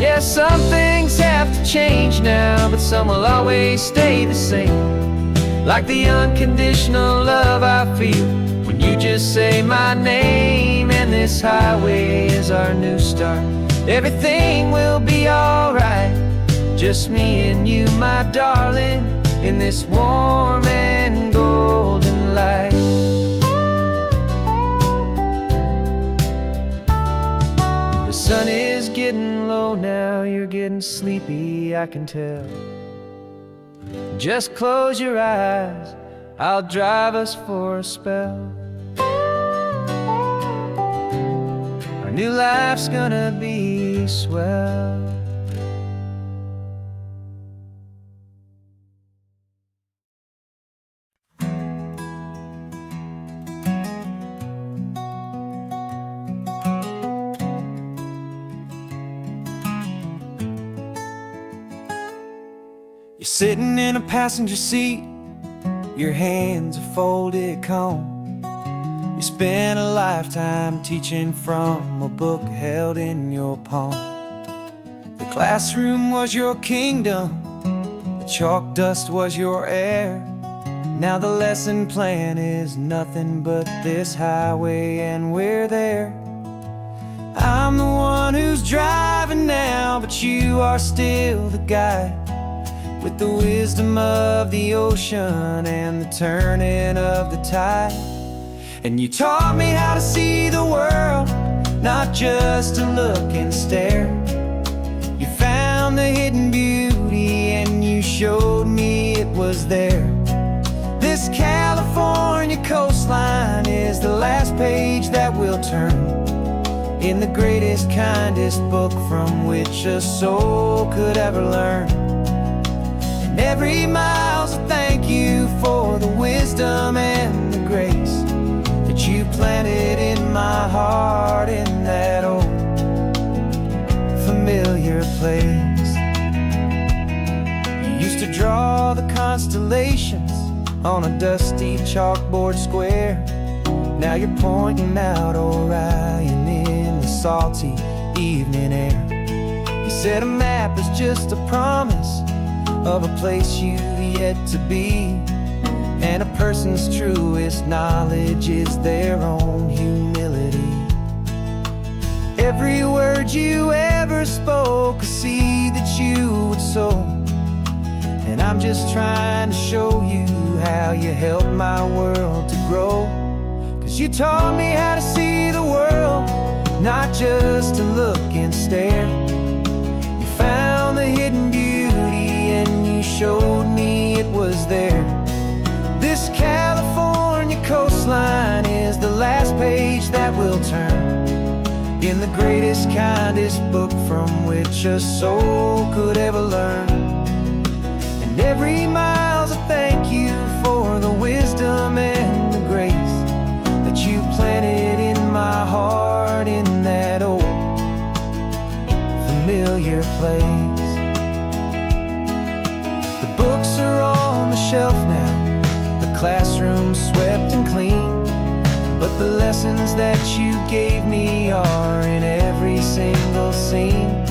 Yeah, some things have to change now, but some will always stay the same. Like the unconditional love I feel when you just say my name. And this highway is our new start, everything will be alright. Just me and you, my darling, in this warm and golden light. The sun is getting low now, you're getting sleepy, I can tell. Just close your eyes, I'll drive us for a spell. Our new life's gonna be swell.
You're sitting in a passenger seat, your hands are folded calm. You spent a lifetime teaching from a book held in your palm. The classroom was your kingdom, the chalk dust was your air. Now the lesson plan is nothing but this highway, and we're there. I'm the one who's driving now, but you are still the guide, with the wisdom of the ocean and the turning of the tide. And you taught me how to see the world, not just to look and stare. You found the hidden beauty and you showed me it was there. This California coastline is the
last page that we'll turn in the greatest, kindest book from which a soul could ever learn. And every mile's a thank you for the wisdom and the grace that you planted in my heart in that old familiar place. You used to draw the constellations on a dusty chalkboard square. Now you're pointing out Orion in the salty evening air. You said a map is just a promise of a place you've yet to be, and a person's truest knowledge is their own humility. Every word you ever spoke, a seed that you would sow, and I'm just trying to show you how you helped my world to grow. 'Cause you taught me how to see the world, not just to look and stare. You found the hidden beauty and you showed me it was there. This California coastline is the last page that we'll turn in the greatest, kindest book from which a soul could ever learn. And every mile's a thank you for the wisdom and the grace that you planted in my heart in that old familiar place. The books are on the shelf now, the classroom swept and clean, but the lessons that you gave me are in every single scene.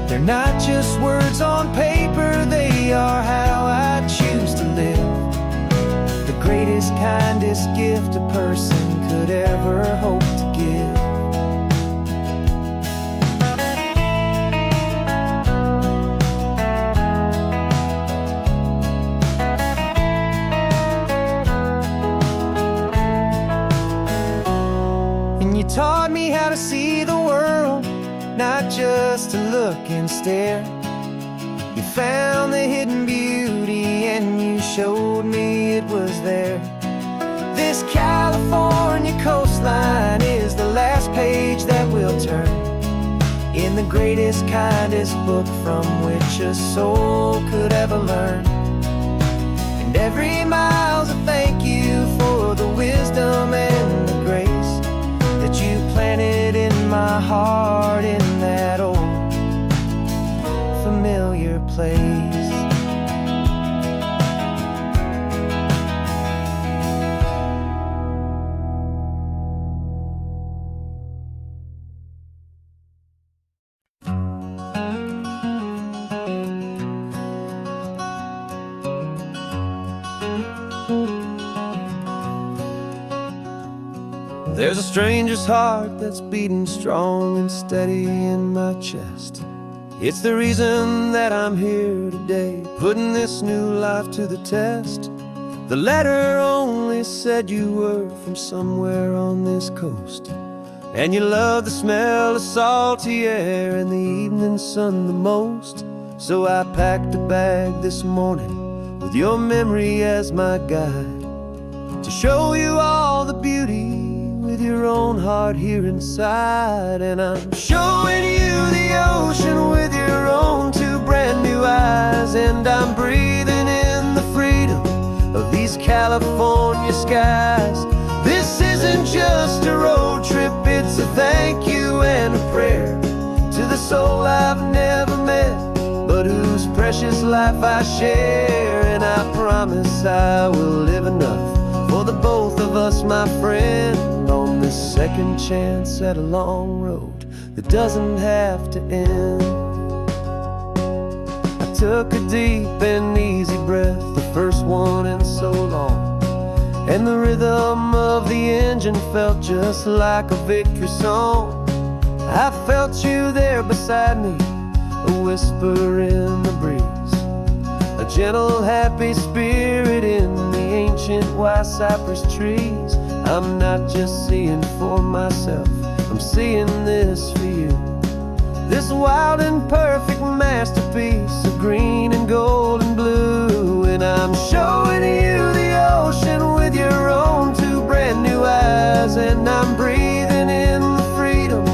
They're not just words on paper, they are how I choose to live. The greatest, kindest gift a person could ever hope to give. You taught me how to see the world, not just to look and stare. You found the hidden beauty and you showed me it was there. This California coastline is the last page that we'll turn in the greatest, kindest book from which a soul could ever learn. And every mile's a thank you for the wisdom and the grace that you planted in my heart in that old familiar place. There's a stranger's heart that's beating strong and steady in my chest. It's the reason that I'm here today, putting this new life to the test. The letter only said you were from somewhere on this coast, and you love the smell of salty air and the evening sun the most. So I packed a bag this morning with your memory as my guide, to show you all the beauty with your own heart here inside. And I'm showing you the ocean with your own two brand new eyes, and I'm breathing in the freedom of these California skies. This isn't just a road trip, it's a thank you and a prayer to the soul I've never met, but whose precious life I share. And I promise I will live enough for the both of us, my friend, on this second chance at a long road that doesn't have to end. I took a deep and easy breath, the first one in so long, and the rhythm of the engine felt just like a victory song. I felt you there beside me, a whisper in the breeze, a gentle happy spirit in the ancient white cypress trees. I'm not just seeing for myself, I'm seeing this for you. This wild and perfect masterpiece of green and gold and blue. And I'm showing you the ocean with your own two brand new eyes. eyes, and I'm breathing in the freedom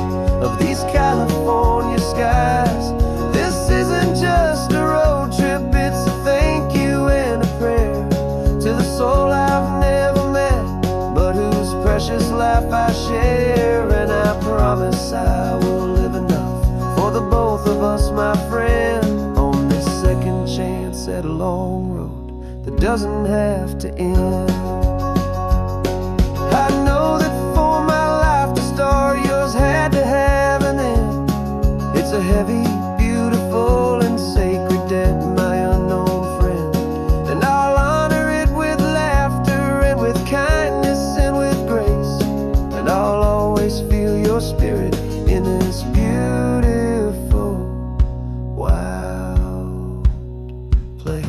of these California skies. This isn't just a road trip, it's a thank you and a prayer to the soul I've never met, but whose precious life I share. And I promise I will live enough for the both of us, my friend, on this second chance at a long road that doesn't have to end. I know that for my life to start, yours had to have an end. It's a heavy, beautiful, and sacred debt, my unknown friend, and I'll honor it with laughter and with kindness and with grace, and I'll always feel your spirit in this beautiful, wild place.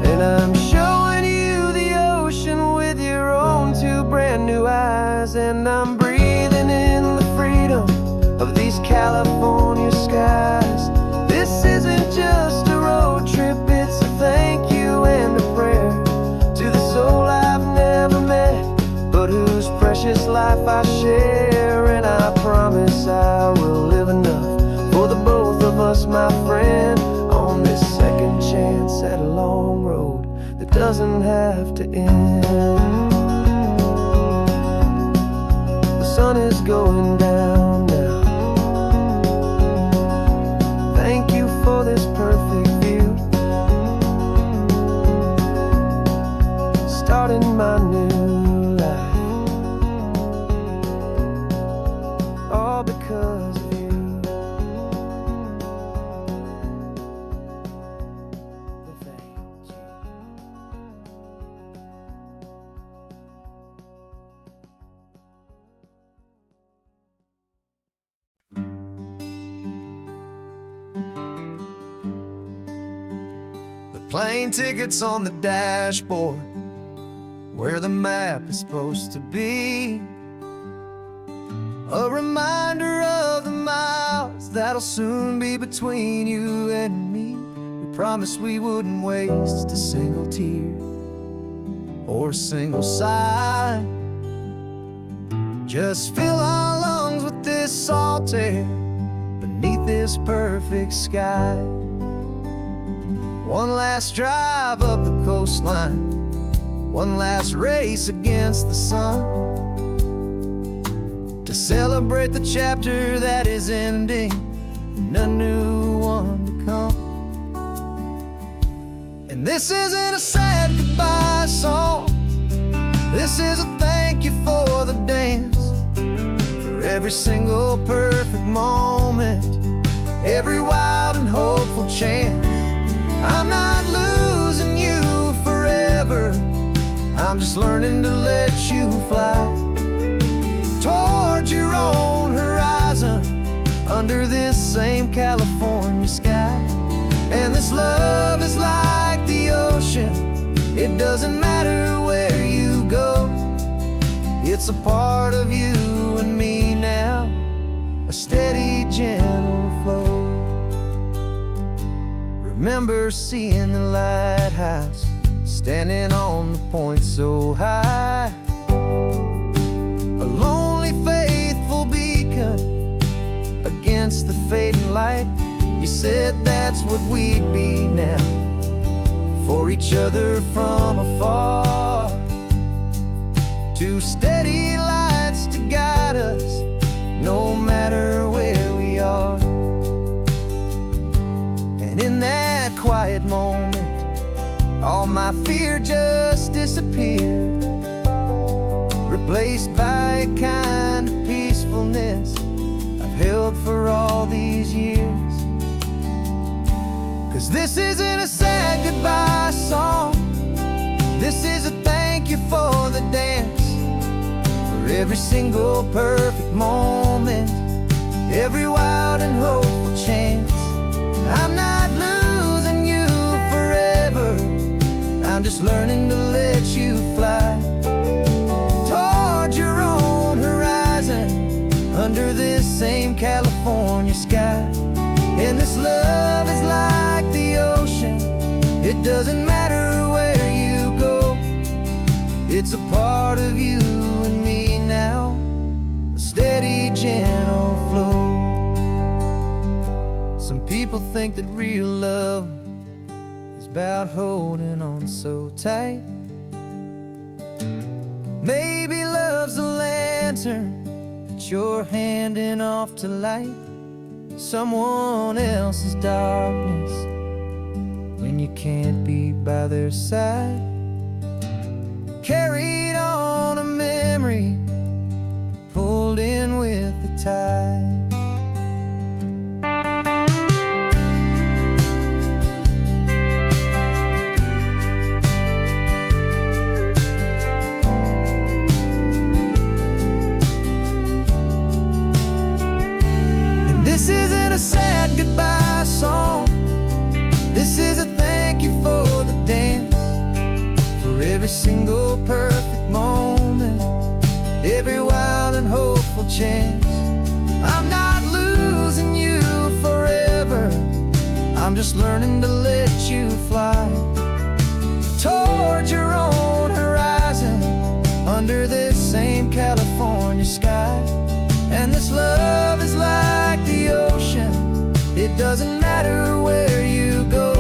And I'm showing you the ocean with your own two brand new eyes, and I'm breathing in the freedom of these California skies. This isn't just a road trip, it's a thank you and a prayer to the soul I've never met, but whose precious life I share. And I promise I will live enough for the both of us, my friend, on this second chance at a long road that doesn't have to end. The sun is going down now. Thank you for this perfect view, starting my new life, all because of you. Thank you. The plane tickets on the dashboard, where the map is supposed to be, a reminder of the miles that'll soon be between you and me. We promised we wouldn't waste a single tear or a single sigh. Just fill our lungs with this salt air beneath this perfect sky. One last drive up the coastline, one last race against the sun, to celebrate the chapter that is ending and a new one to come. And this isn't a sad goodbye song, this is a thank you for the dance, for every single perfect moment, every wild and hopeful chance. I'm not losing you forever, I'm just learning to let you fly toward your own horizon, under this same California sky. And this love is like the ocean, it doesn't matter where you go, it's a part of you and me now, a steady, gentle flow. Remember seeing the lighthouse, standing on the point so high, a lonely, faithful beacon against the fading light. You said that's what we'd be now, for each other from afar, two steady lights to guide us, no matter where we are. And in that quiet moment, all my fear just disappeared, replaced by a kind of peacefulness I've held for all these years. 'Cause this isn't a sad goodbye song, this is a thank you for the dance, for every single perfect moment, every wild and hopeful chance. I'm not losing you forever, I'm just learning to let you fly toward your own horizon, under this same California sky. And this love is like the ocean. It doesn't matter where you go. It's a part of you and me now, a steady, gentle flow. Some people think that real love is about holding on so tight. Maybe love's a lantern that you're handing off to light someone else's darkness when you can't be by their side. Carried on a memory, pulled in with the tide. This isn't a sad goodbye song. This is a thank you for the dance, for every single perfect moment, every wild and hopeful chance. I'm not losing you forever, I'm just learning to let you fly toward your own horizon, under this same California sky. And this love is like the ocean. It doesn't matter where you go.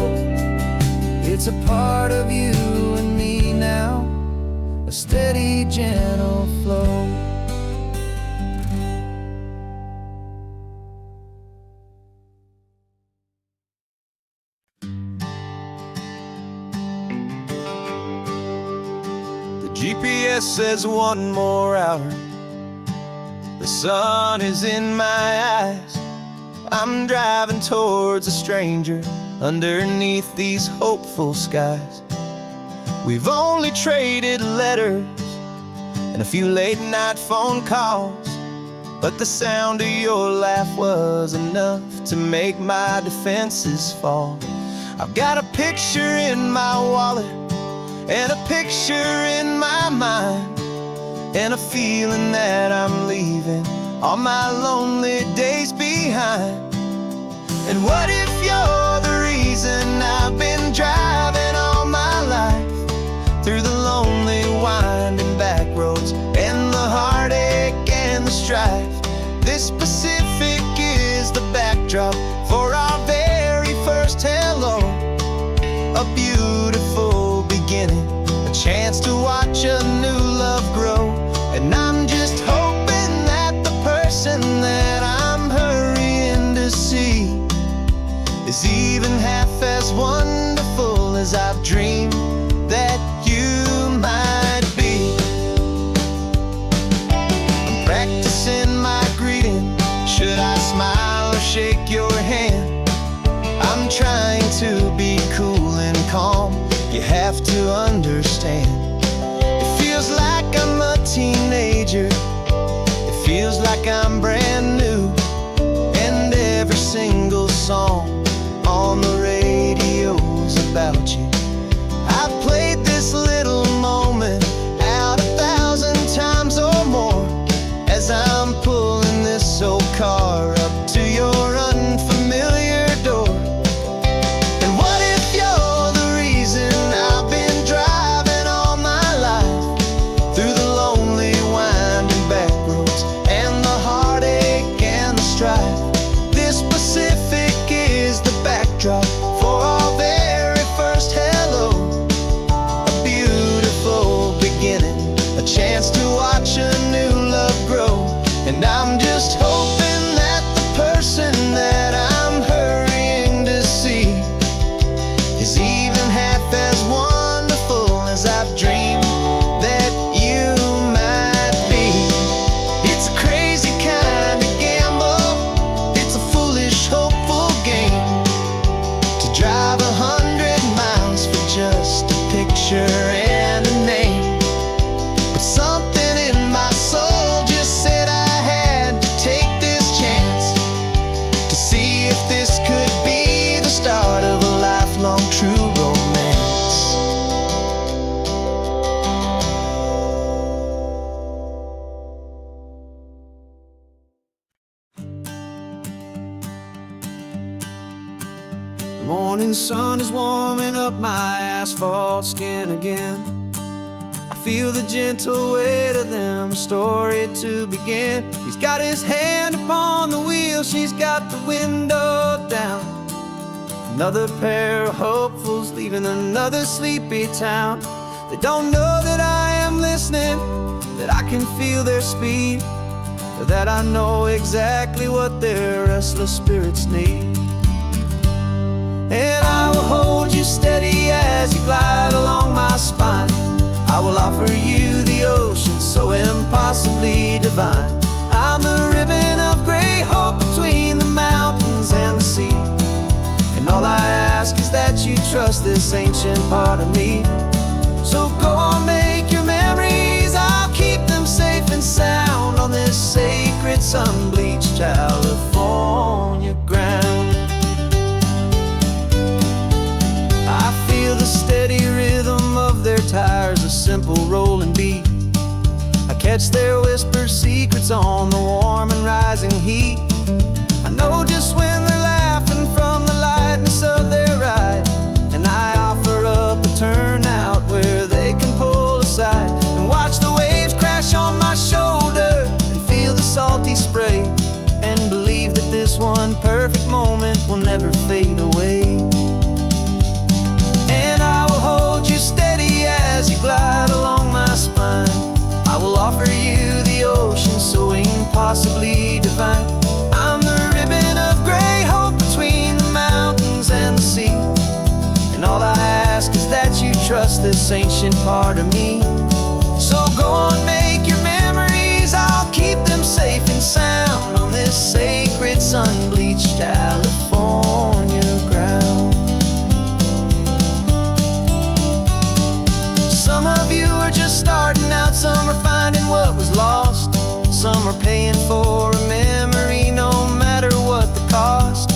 It's a part of you and me now, a steady, gentle flow.
The GPS says 1 more hour. The sun is in my eyes. I'm driving towards a stranger underneath these hopeful skies. We've only traded letters and a few late night phone calls, but the sound of your laugh was enough to make my defenses fall. I've got a picture in my wallet and a picture in my mind, and a feeling that I'm leaving all my lonely days behind. And what if you're the reason I've been driving all my life, through the lonely winding back roads and the heartache and the strife? This Pacific is the backdrop for our very first hello, a beautiful beginning, a chance to watch a new love grow. And I'm just hoping that the person that I'm hurrying to see is even half as wonderful as I've dreamed that you might be. I'm practicing my greeting. Should I smile or shake your hand? I'm trying to be cool and calm. You have to understand. It feels like I'm a teenager. It feels like I'm brand new. And every single song on the radio's about you.
sun is warming up my asphalt skin again. I feel the gentle weight of them, a story to begin. He's got his hand upon the wheel, she's got the window down. Another pair of hopefuls leaving another sleepy town. They don't know that I am listening, that I can feel their speed, or that I know exactly what their restless spirits need. And I will hold you steady as you glide along my spine. I will offer you the ocean so impossibly divine. I'm the ribbon of gray hope between the mountains and the sea. And all I ask is that you trust this ancient part of me. So go on, make your memories, I'll keep them safe and sound on this sacred sun-bleached California ground. I feel the steady rhythm of their tires, a simple rolling beat. I catch their whispered secrets on the warm and rising heat. I know just when they're laughing from the lightness of their ride, and I offer up a turnout where they can pull aside and watch the waves crash on my shoulder and feel the salty spray, and believe that this one perfect moment will never fade away. And I will hold you steady as you glide along my spine. I will offer you the ocean so impossibly divine. I'm the ribbon of gray hope between the mountains and the sea. And all I ask is that you trust this ancient part of me. So go on, make your memories, I'll keep them safe and sound on this sacred sun-bleached California ground. Some of you are just starting out, some are finding what was lost, some are paying for a memory no matter what the cost.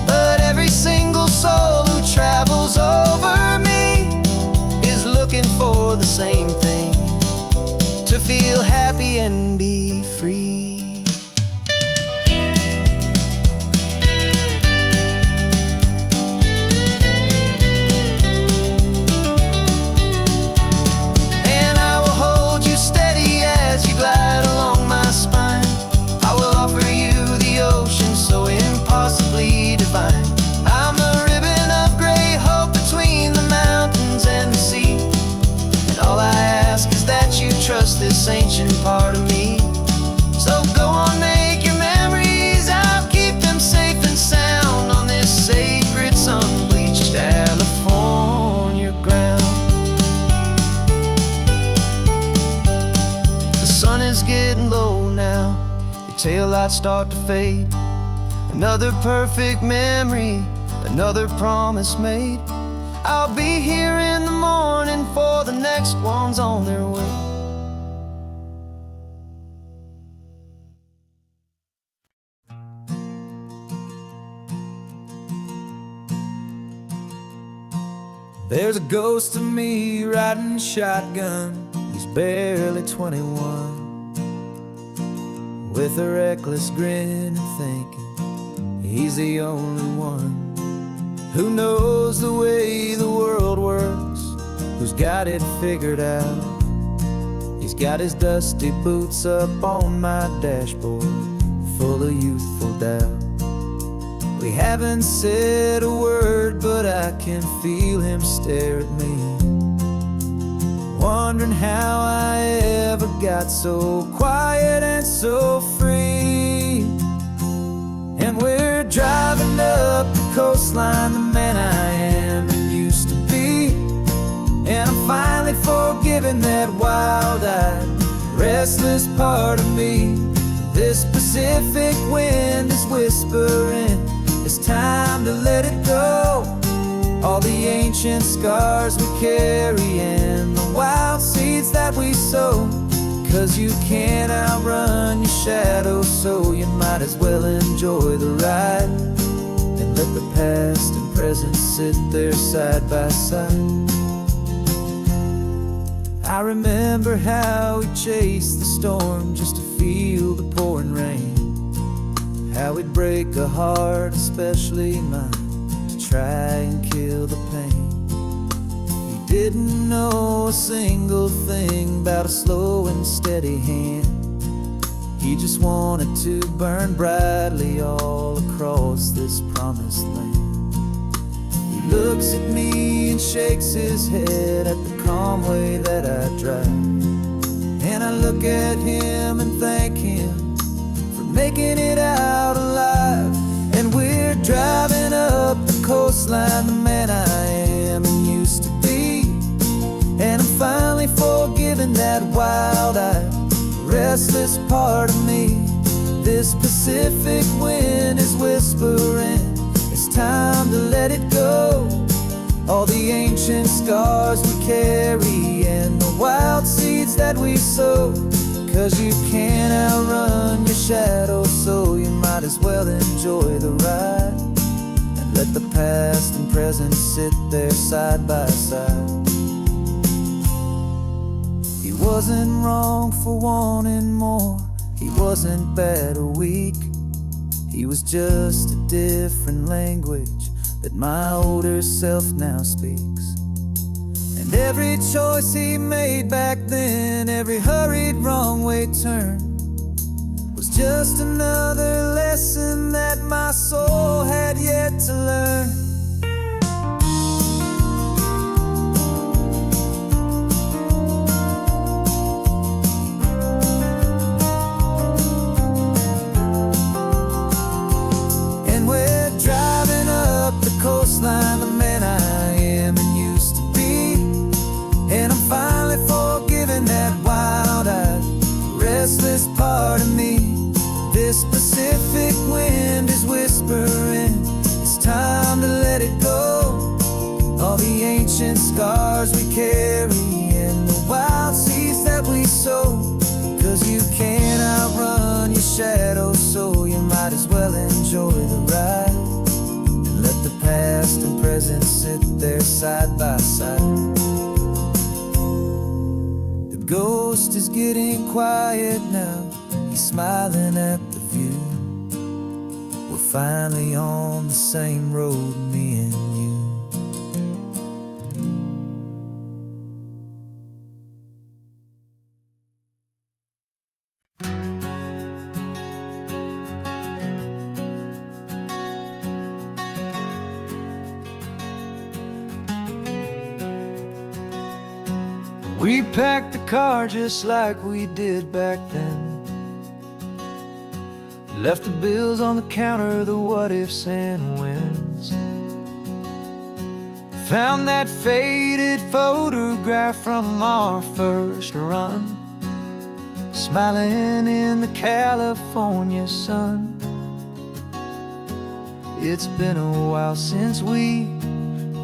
But every single soul who travels over me is looking for the same thing, to feel happy and be free. And I will hold you steady as you glide along my spine. I will offer you the ocean so impossibly divine. I'm the ribbon of gray hope between the mountains and the sea. And all I ask is that you trust this ancient part of me. So go on, make your memories, I'll keep them safe and sound on this sacred sun-bleached California ground. The sun is getting low now, your taillights start to fade. Another perfect memory, another promise made. I'll be here in the morning for the next ones on their way.
There's a ghost of me riding shotgun. He's barely 21, with a reckless grin and thinking he's the only one who knows the way the world works, who's got it figured out. He's got his dusty boots up on my dashboard, full of youthful doubt. We haven't said a word, but I can feel him stare at me, wondering how I ever got so quiet and so free. And we're driving up the coastline, the man I am and used to be. And I'm finally forgiving that wild-eyed, restless part of me. This Pacific wind is whispering, it's time to let it go. All the ancient scars we carry and the wild seeds that we sow. 'Cause you can't outrun your shadow, so you might as well enjoy the ride and let the past and present sit there side by side. I remember how we chased the storm just to feel the pouring rain, how we'd break a heart, especially mine, to try and kill the pain. He didn't know a single thing about a slow and steady hand. He just wanted to burn brightly all across this promised land. He looks at me and shakes his head at the calm way that I drive. And I look at him and thank him for making it out alive. And we're driving up the coastline, the man I am and used to be. And I'm finally forgiving that wild-eyed, restless part of me. This Pacific wind is whispering, it's time to let it go. All the ancient scars we carry and the wild seeds that we sow. 'Cause you can't outrun your shadow, so you might as well enjoy the ride. And let the past and present sit there side by side. He wasn't wrong for wanting more. He wasn't bad or weak. He was just a different language that my older self now speaks. And every choice he made back then, every hurried wrong way turn, was just another lesson that my soul had yet to learn. Coastline, the man I am and used to be. And I'm finally forgiving that wild-eyed, restless part of me. This Pacific wind is whispering, it's time to let it go. All the ancient scars we carry and the wild seeds that we sow. 'Cause you can't outrun your shadow, so you might as well enjoy the ride. Let the past and present sit there side by side. The ghost is getting quiet now. He's smiling at the view. We're finally on the same road, me and you. We packed the car just like we did back then. Left the bills on the counter, the what ifs and whens. Found that faded photograph from our first run, smiling in the California sun. It's been a while since we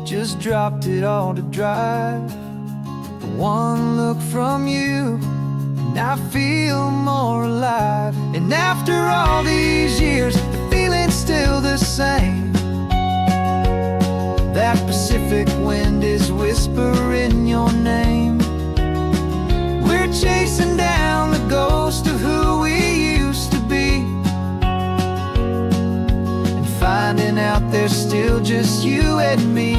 just dropped it all to drive. One look from you and I feel more alive. And after all these years, the feeling's still the same. That Pacific wind is whispering your name. We're chasing down the ghost of who we used to be, and finding out there's still just you and me.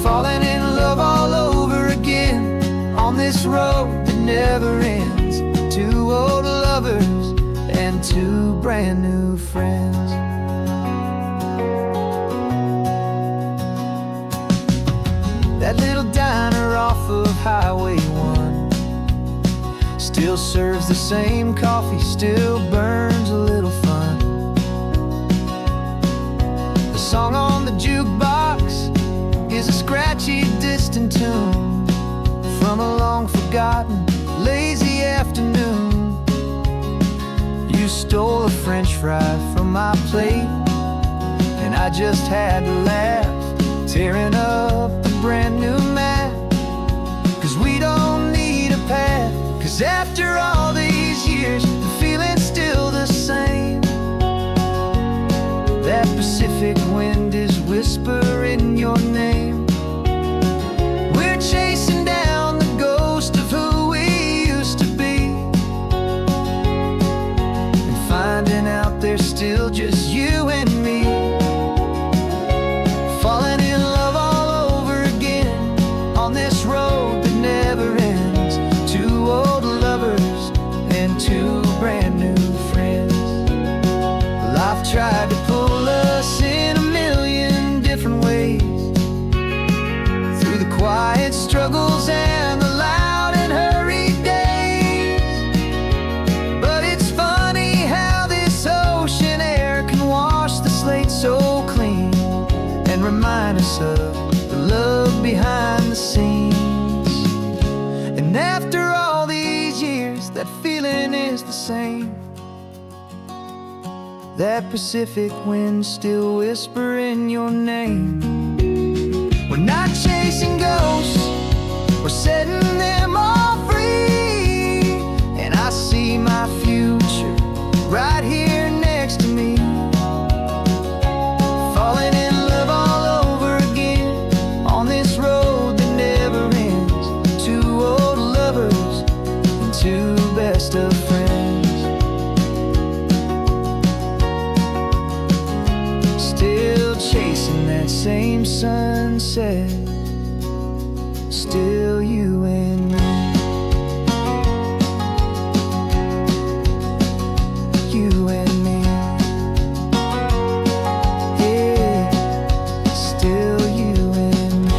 Falling in love all over again on this road that never ends. Two old lovers and two brand new friends. That little diner off of Highway 1 still serves the same coffee, still burns a little fun. The song on the jukebox is a scratchy, distant tune from a long-forgotten, lazy afternoon. You stole a French fry from my plate, and I just had to laugh, tearing up the brand new map. 'Cause we don't need a path, 'cause after all these years, the feeling's still the same. That Pacific wind is whispering your name. We're chasing down the ghost of who we used to be, and finding out there's still just you and me.
struggles and the loud and hurried days. But it's funny how this ocean air can wash the slate so clean and remind us of the love behind the scenes. And after all these years, that feeling is the same. That Pacific wind still whispering your name. We're not chasing ghosts, we're setting them all free. And I see my future right here next to me, falling in love all over again on this road that never ends. Two old lovers and two best of friends, still chasing that same sunset. Still you and me, you and me. Yeah, still you and me.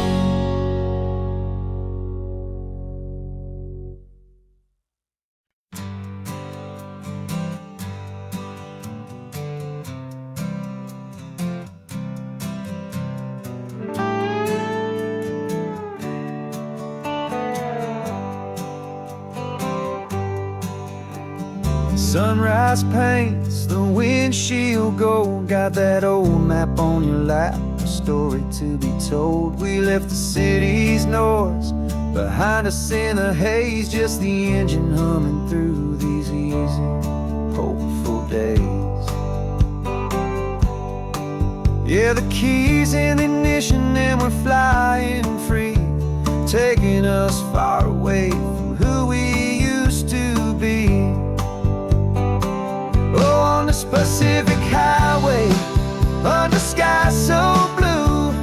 Sunrise paints the windshield gold. Got that old map on your lap, a story to be told. We left the city's noise behind us in the haze, just the engine humming through these easy, hopeful days. Yeah, the keys in the ignition and we're flying free, taking us far away from who we used to be. Oh, on this Pacific highway, under sky so blue,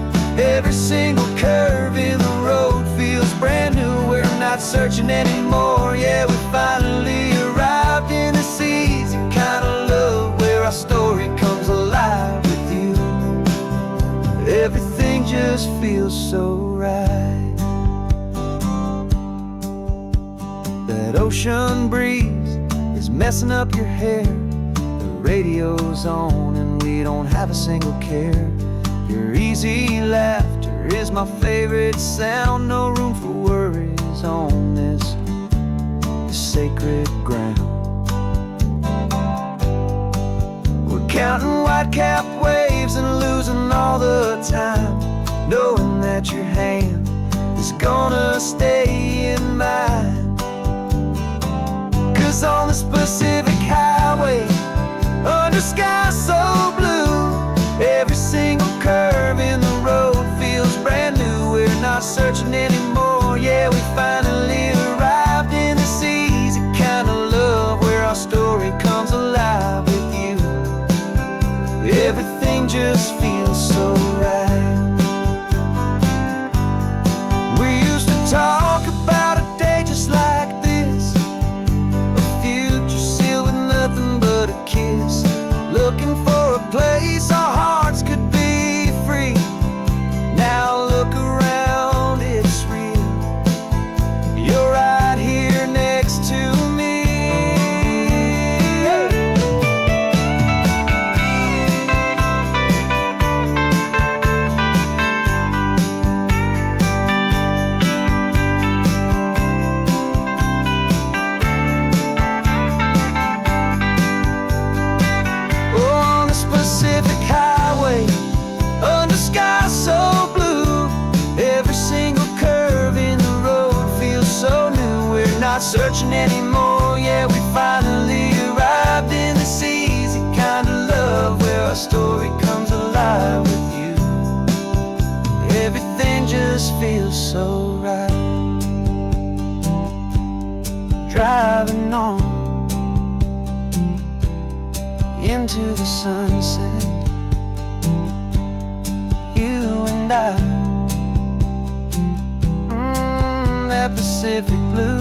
every single curve in the road feels brand new. We're not searching anymore, yeah, we finally arrived in this easy kind of love where our story comes alive with you. Everything just feels so right. That ocean breeze is messing up your hair, radio's on and we don't have a single care. Your easy laughter is my favorite sound. No room for worries on this sacred ground. We're counting white-capped waves and losing all the time, knowing that your hand is gonna stay in mine. 'Cause on this Pacific highway, under sky so blue, every single curve in the road feels brand new. We're not searching anymore, yeah, we finally arrived in this easy kind of love where our story comes alive with you. Everything just feels so right. We used to talk about a day just like this, a future sealed with nothing but a kiss, looking for a place our hearts could be free. Now look around, it's real. You're right here next to me. Pacific highway, under sky so blue, every single curve in the road feels so new. We're not searching anymore, yeah, we finally arrived in this easy kind of love where our story comes alive with you. Everything just feels so right. Driving on into the sunset, you and I, that Pacific blue.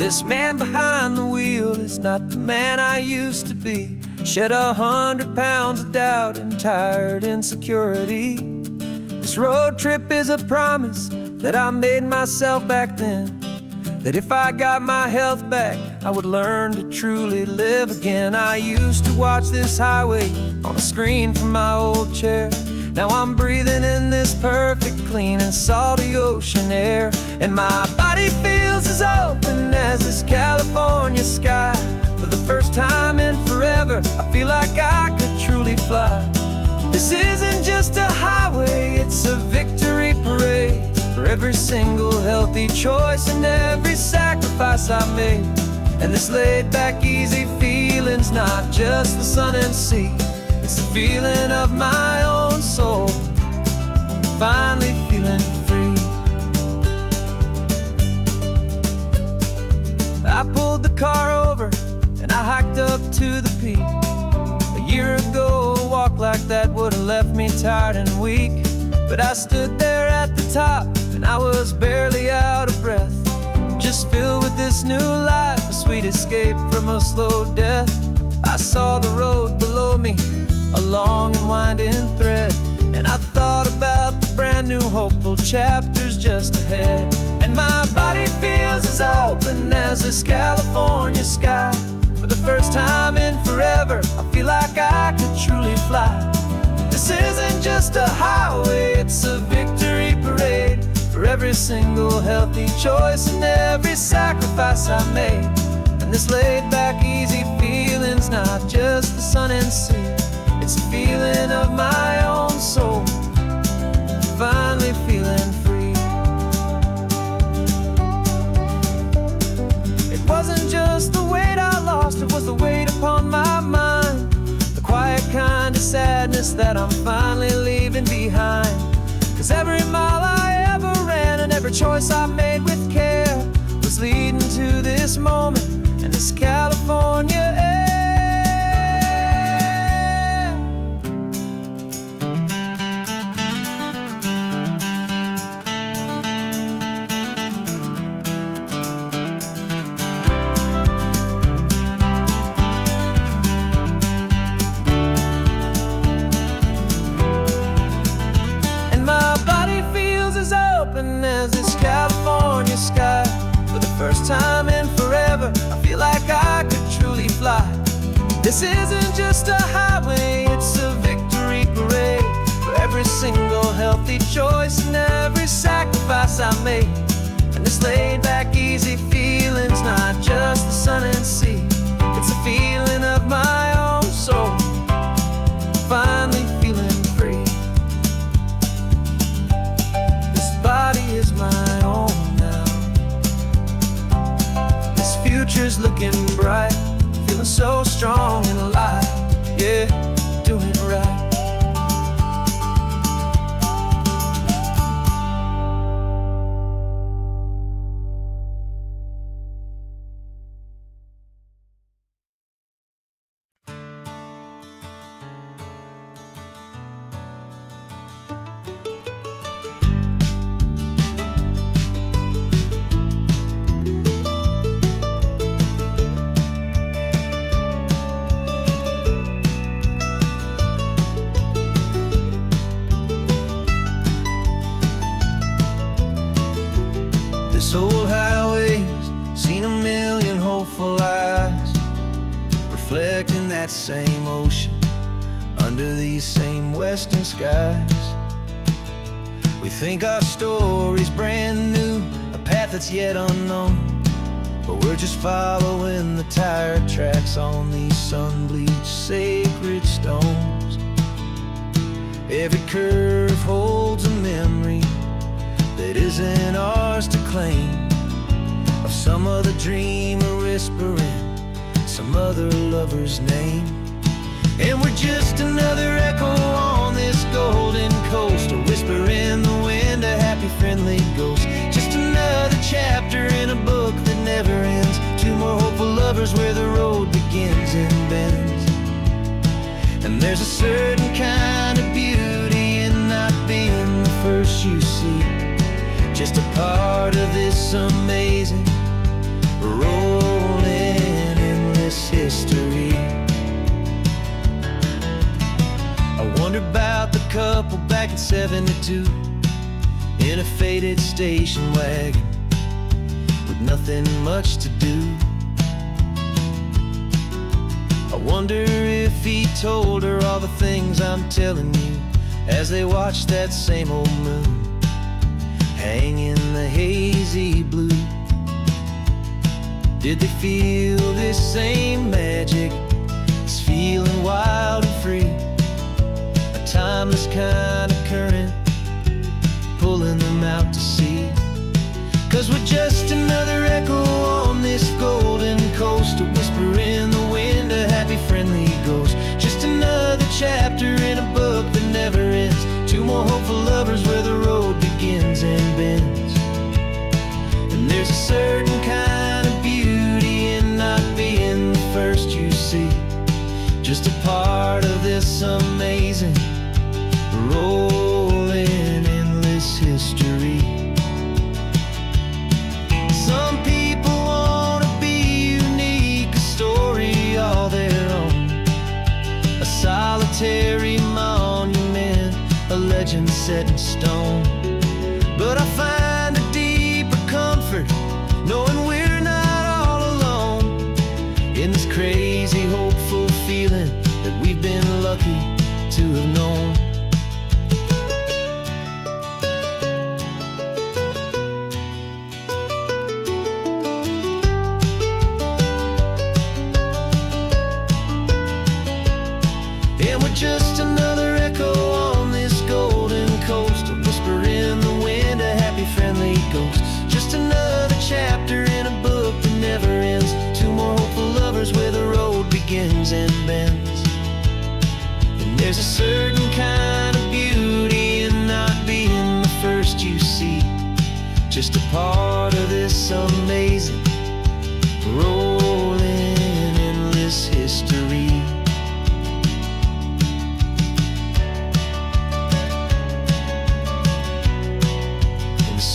This man behind the wheel is not the man I used to be. Shed 100 pounds of doubt and tired insecurity. This road trip is a promise that I made myself back then, that if I got my health back, I would learn to truly live again. I used to watch this highway on a screen from my old chair. Now I'm breathing in this perfect, clean and salty ocean air. And my body feels as open as this California sky. For the first time in forever, I feel like I could truly fly. This isn't just a highway, it's a victory parade. For every single healthy choice and every sacrifice I made. And this laid back easy feeling's not just the sun and sea, it's the feeling of my own soul, finally feeling free. I pulled the car over and I hiked up to the peak. A year ago, a walk like that would have left me tired and weak. But I stood there at the top and I was barely out of breath, just filled with this new life, a sweet escape from a slow death. I saw the road below me, a long and winding thread, and I thought about the brand new hopeful chapters just ahead. And my body feels as open as this California sky. For the first time in forever, I feel like I could truly fly. This isn't just a highway, it's a victory parade. For every single healthy choice and every sacrifice I made. And this laid back easy feeling's not just the sun and sea, it's a feeling of my own soul, finally feeling free. It wasn't just the weight I lost, it was the weight upon my mind. The quiet kind of sadness that I'm finally leaving behind. 'Cause every mile I ever ran and every choice I made with care was leading to this moment and this California air. As this California sky. For the first time in forever, I feel like I could truly fly. This isn't just a highway, it's a victory parade. For every single healthy choice and every sacrifice I made. And this laid back easy feeling's not just the sun and sea, it's a feeling of my own soul, finally feeling free. Body is my own now. This future's looking bright, feeling so strong and alive. Yeah, doing it right. This old highway's seen a million hopeful eyes, reflecting that same ocean under these same western skies. We think our story's brand new, a path that's yet unknown, but we're just following the tire tracks on these sun-bleached sacred stones. Every curve holds a memory that isn't ours to claim, of some other dreamer whispering some other lover's name. And we're just another echo on this golden coast, a whisper in the wind, a happy friendly ghost. Just another chapter in a book that never ends, two more hopeful lovers where the road begins and bends. And there's a certain kind of beauty in not being the first you see, just a part of this amazing road. 72 in a faded station wagon with nothing much to do. I wonder if he told her all the things I'm telling you as they watched that same old moon hang in the hazy blue. Did they feel this same magic, this feeling wild and free, a timeless kind of current pulling them out to sea? 'Cause we're just another echo on this golden coast, a whisper in the wind, a happy friendly ghost. Just another chapter in a book that never ends, two more hopeful lovers where the road begins and bends. And there's a certain kind of beauty in not being the first you see, just a part of this amazing rolling endless history. Some people want to be unique, a story all their own, a solitary monument, a legend set in stone. But I find a deeper comfort knowing we're not all alone in this crazy, hopeful feeling that we've been lucky to have known. And we're just another echo on this golden coast, a whisper in the wind, a happy friendly ghost. Just another chapter in a book that never ends, two more hopeful lovers where the road begins and bends. And there's a certain kind of beauty in not being the first you see, just a part of this amazing rolling endless history.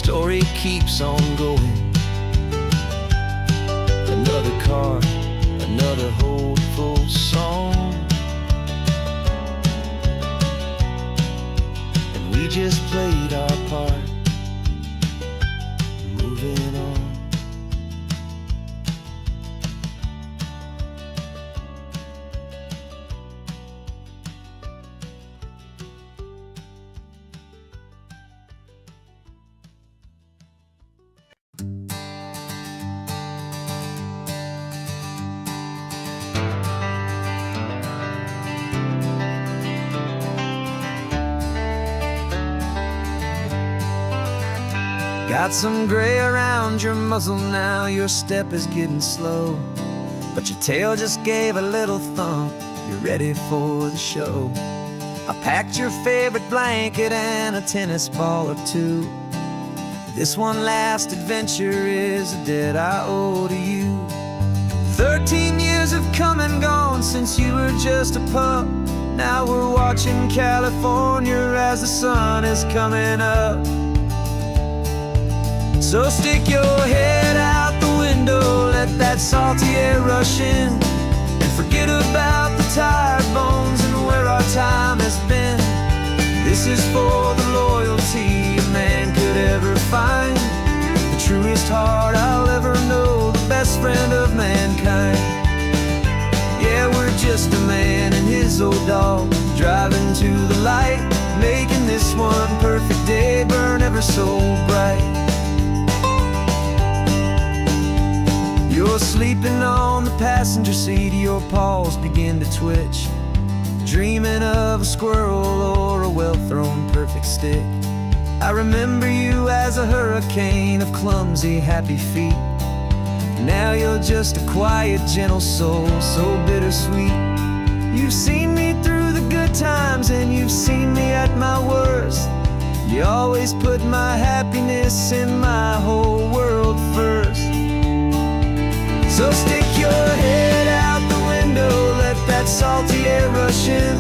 Story keeps on going. Another car, another hopeful song, and we just played our part, moving on. Got some gray around your muzzle now, your step is getting slow, but your tail just gave a little thump, you're ready for the show. I packed your favorite blanket and a tennis ball or two. This one last adventure is a debt I owe to you. 13 years have come and gone since you were just a pup. Now we're watching California as the sun is coming up. So stick your head out the window, let that salty air rush in, and forget about the tired bones and where our time has been. This is for the loyalty a man could ever find, the truest heart I'll ever know, the best friend of mankind. Yeah, we're just a man and his old dog, driving to the light, making this one perfect day burn ever so bright. You're sleeping on the passenger seat, your paws begin to twitch, dreaming of a squirrel or a well-thrown perfect stick. I remember you as a hurricane of clumsy, happy feet. Now you're just a quiet, gentle soul, so bittersweet. You've seen me through the good times and you've seen me at my worst. You always put my happiness in my whole world first. So stick your head out the window, let that salty air rush in,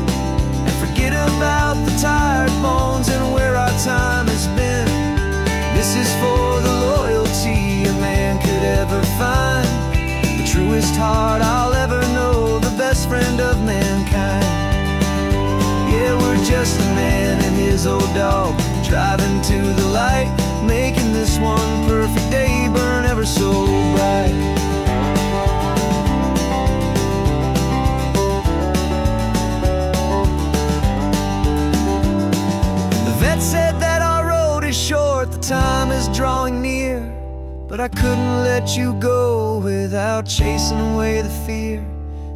and forget about the tired bones and where our time has been. This is for the loyalty a man could ever find, the truest heart I'll ever know, the best friend of mankind. Yeah, we're just a man and his his old dog, driving to the light, making this one perfect day burn ever so bright. Said that our road is short, the time is drawing near, but I couldn't let you go without chasing away the fear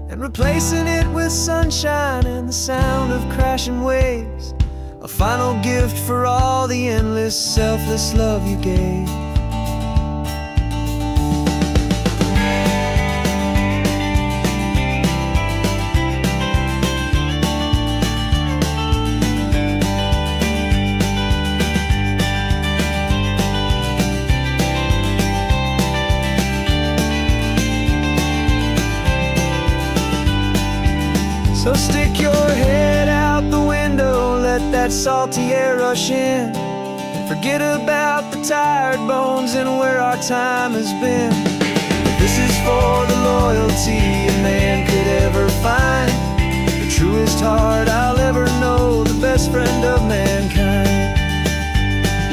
and replacing it with sunshine and the sound of crashing waves, a final gift for all the endless, selfless love you gave. So stick your head out the window, let that salty air rush in, and forget about the tired bones and where our time has been. This is for the loyalty a man could ever find, the truest heart I'll ever know, the best friend of mankind.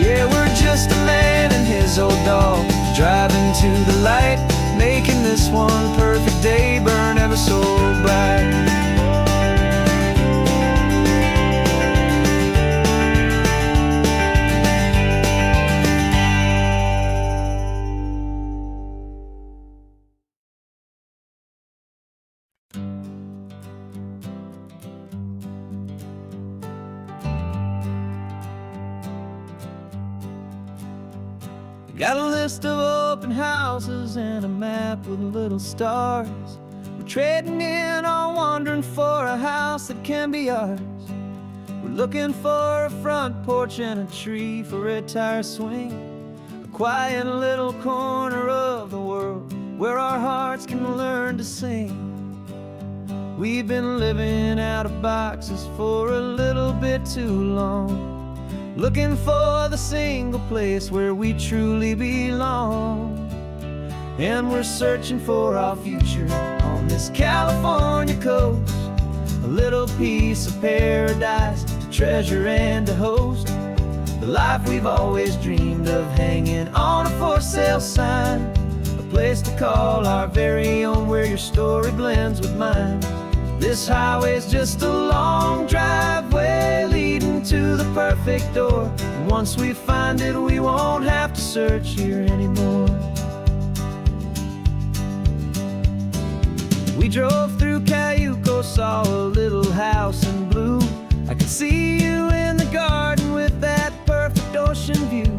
Yeah, we're just a man and his old dog, driving to the light, making this one perfect day burn ever so bright. Got a list of open houses and a map with little stars. We're trading in on wandering for a house that can be ours. We're looking for a front porch and a tree for a tire swing, a quiet little corner of the world where our hearts can learn to sing. We've been living out of boxes for a little bit too long, looking for the single place where we truly belong. And we're searching for our future on this California coast, a little piece of paradise to treasure and to host, the life we've always dreamed of hanging on a for sale sign, a place to call our very own where your story blends with mine. This highway's just a long driveway leading to the perfect door, and once we find it we won't have to search here anymore. We drove through Cayuco, saw a little house in blue. I could see you in the garden with that perfect ocean view.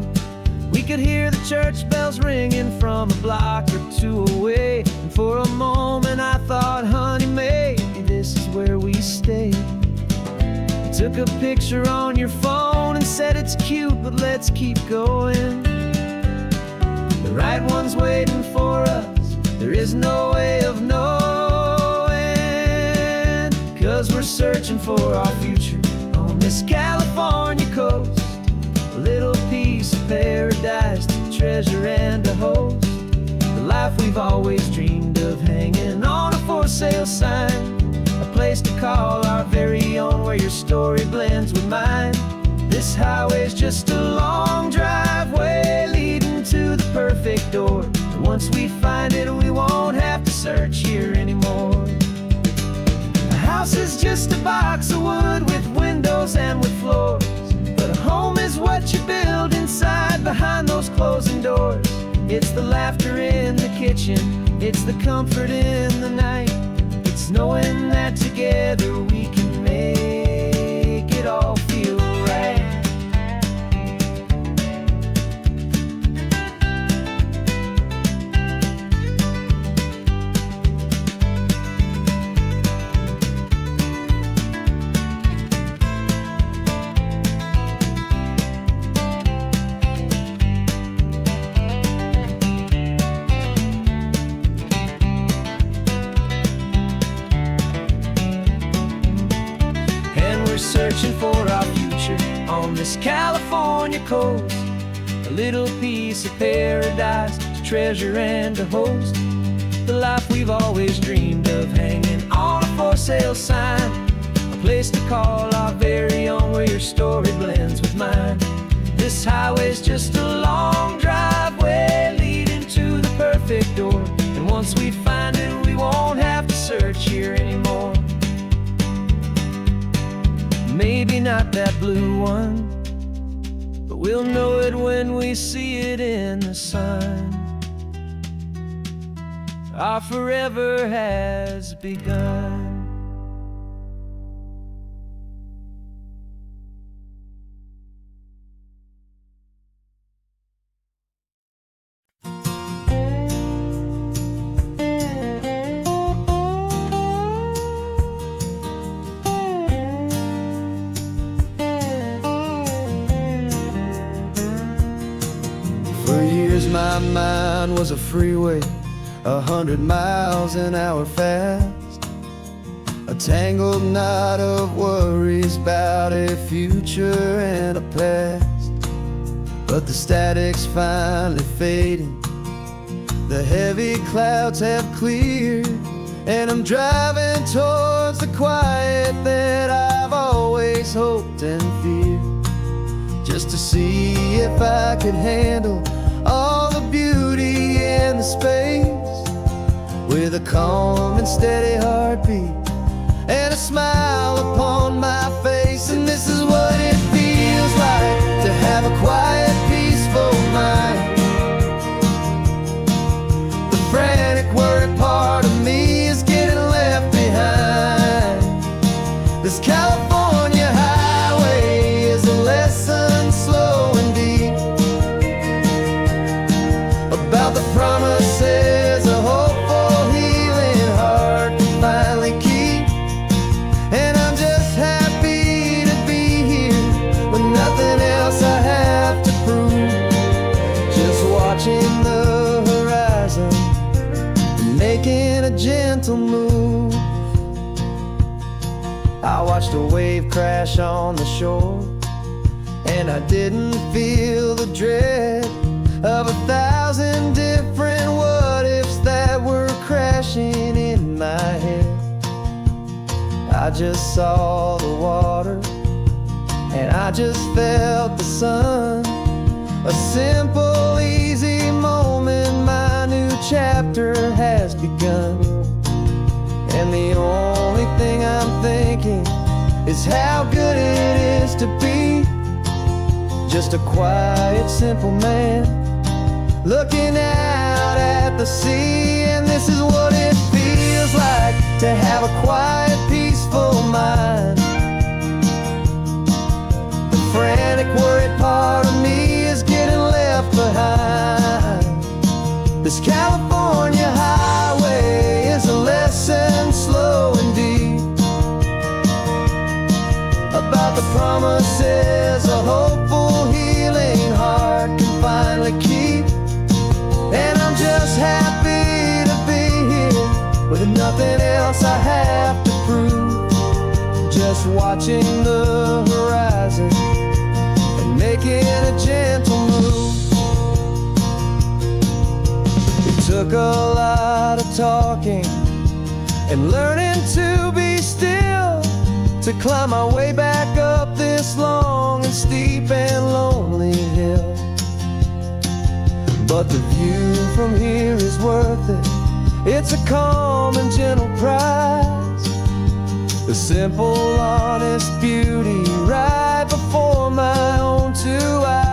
We could hear the church bells ringing from a block or two away, and for a moment I thought, honey, maybe this is where we stay. You took a picture on your phone and said it's cute, but let's keep going. The right one's waiting for us, there is no way of knowing, 'cause we're searching for our future on this California coast, a little piece of paradise to treasure and to host, the life we've always dreamed of hanging on a for sale sign, a place to call our very own where your story blends with mine. This highway's just a long driveway leading to the perfect door, and once we find it we won't have to search here anymore. A house is just a box of wood with windows and with floors, but a home is what you build inside behind those closing doors. It's the laughter in the kitchen, it's the comfort in the night, it's knowing that together we can make it all feel right. Searching for our future on this California coast, a little piece of paradise to treasure and to host, the life we've always dreamed of hanging on a for sale sign, a place to call our very own where your story blends this highway's just a long driveway leading to the perfect door. And once we find it, we won't have to search here anymore. Maybe not that blue one, but we'll know it when we see it in the sun. Our forever has begun.
For years my mind was a freeway, 100 miles an hour fast, a tangled knot of worries about a future and a past. But the static's finally fading, the heavy clouds have cleared, and I'm driving towards the quiet that I've always hoped and feared, just to see if I could handle all the beauty in the space, with a calm and steady heartbeat and a smile upon my face. And this is what it feels like to have a quiet, peaceful mind. The frantic, worried part of me is getting left behind. This California highway is a lesson slow and deep about the promises a hopeful, healing heart can finally keep. And I'm just happy to be here with nothing else I have to prove, just watching the horizon and making a gentle move. I watched a wave crash on the shore, and I didn't feel the dread of 1,000 different what-ifs that were crashing in my head. I just saw the water, and I just felt the sun. A simple, easy moment, my new chapter has begun. And the only thing I'm thinking is how good it is to be just a quiet, simple man looking out at the sea. And this is what it feels like to have a quiet, peaceful mind. The frantic, worried part of me is getting left behind. This California highway is a lesson slow and deep about the promises a hopeful, healing heart can finally keep. And I'm just happy to be here with nothing else I have to prove, just watching the horizon and making a gentle move. It took a lot of talking and learning to be still to climb my way back up this long and steep and lonely hill. But the view from here is worth it. It's a calm and gentle prize, the simple, honest beauty right before my own two eyes.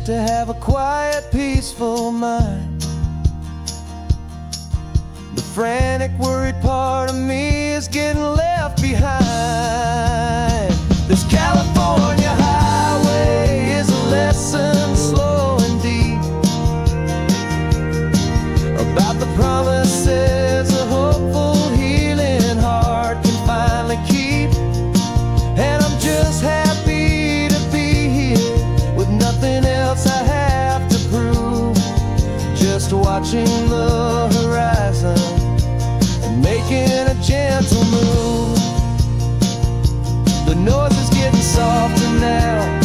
To have a quiet, peaceful mind. The frantic, worried part of me is getting left behind. This California highway is a lesson slow and deep about the promises a hopeful, healing heart can finally keep. And I'm just happy to be here with nothing else I have to prove, just watching the horizon and making a gentle move. The noise is getting softer now,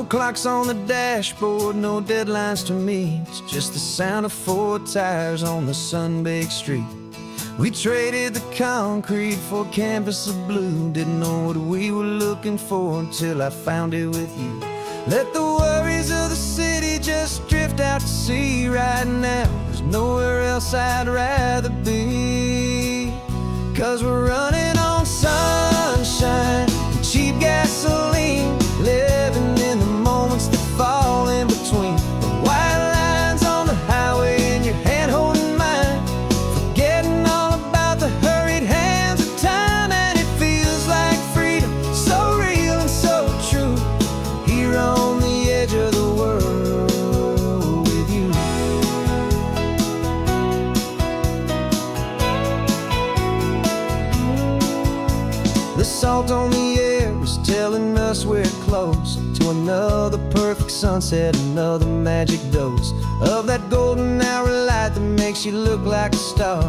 clocks on the dashboard, no deadlines to me. It's just the sound of 4 tires on the sun-baked street. We traded the concrete for a canvas of blue. Didn't know what we were looking for until I found it with you. Let the worries of the city just drift out to sea right now. There's nowhere else I'd rather be. 'Cause we're running on sunshine and cheap gasoline, living in the moments that fall in between the white lines on the highway and your hand holding mine, forgetting all about the hurried hands of time. And it feels like freedom, so real and so true, here on the edge of the world with you. The salt on the air is telling us we're close to another perfect sunset, another magic dose of that golden hour light that makes you look like a star,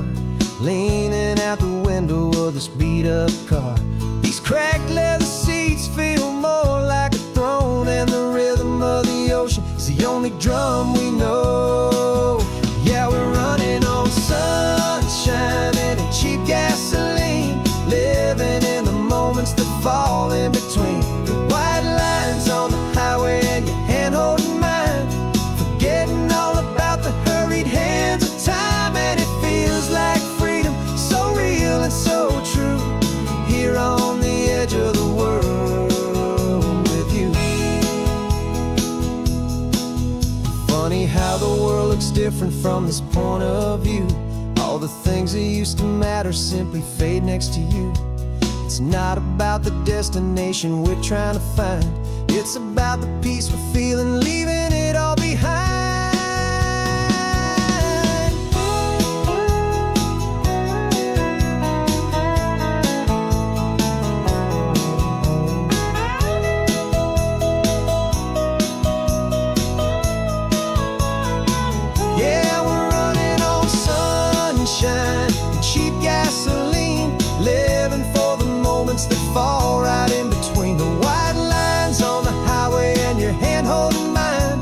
leaning out the window of this beat-up car. These cracked leather seats feel more like a throne, and the rhythm of the ocean is the only drum we know. Yeah, we're running on sunshine and a cheap gasoline, living in the moments that fall in between the white lines on the highway and your hand holding mine, forgetting all about the hurried hands of time. And it feels like freedom, so real and so true, here on the edge of the world with you. Funny how the world looks different from this point of view. All the things that used to matter simply fade next to you. It's not about the destination we're trying to find, it's about the peace we're feeling, leaving it all behind. Yeah, we're running on sunshine and cheap gasoline, living for the moments that fall right in between the white lines on the highway and your hand holding mine,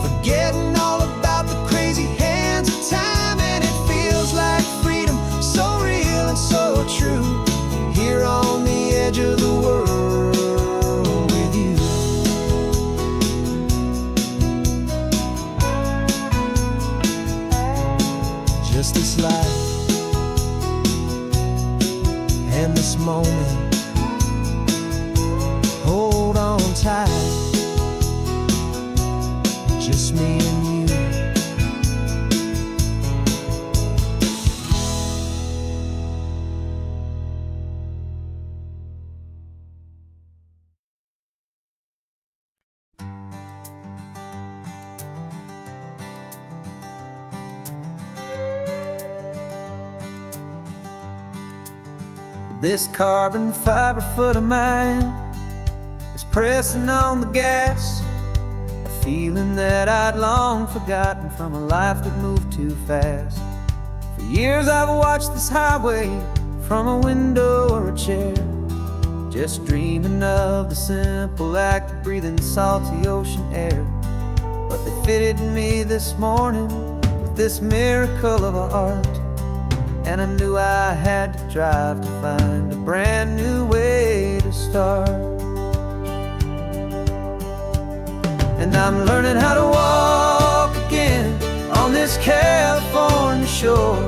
forgetting all about the crazy hands of time. And it feels like freedom, so real and so true, here on the edge of the world with you. Just this life and this moment, hold on tight, just me and you. This carbon fiber foot of mine is pressing on the gas, a feeling that I'd long forgotten from a life that moved too fast. For years I've watched this highway from a window or a chair, just dreaming of the simple act of breathing salty ocean air. But they fitted me this morning with this miracle of art, and I knew I had to drive to find a brand new way to start. And I'm learning how to walk again on this California shore,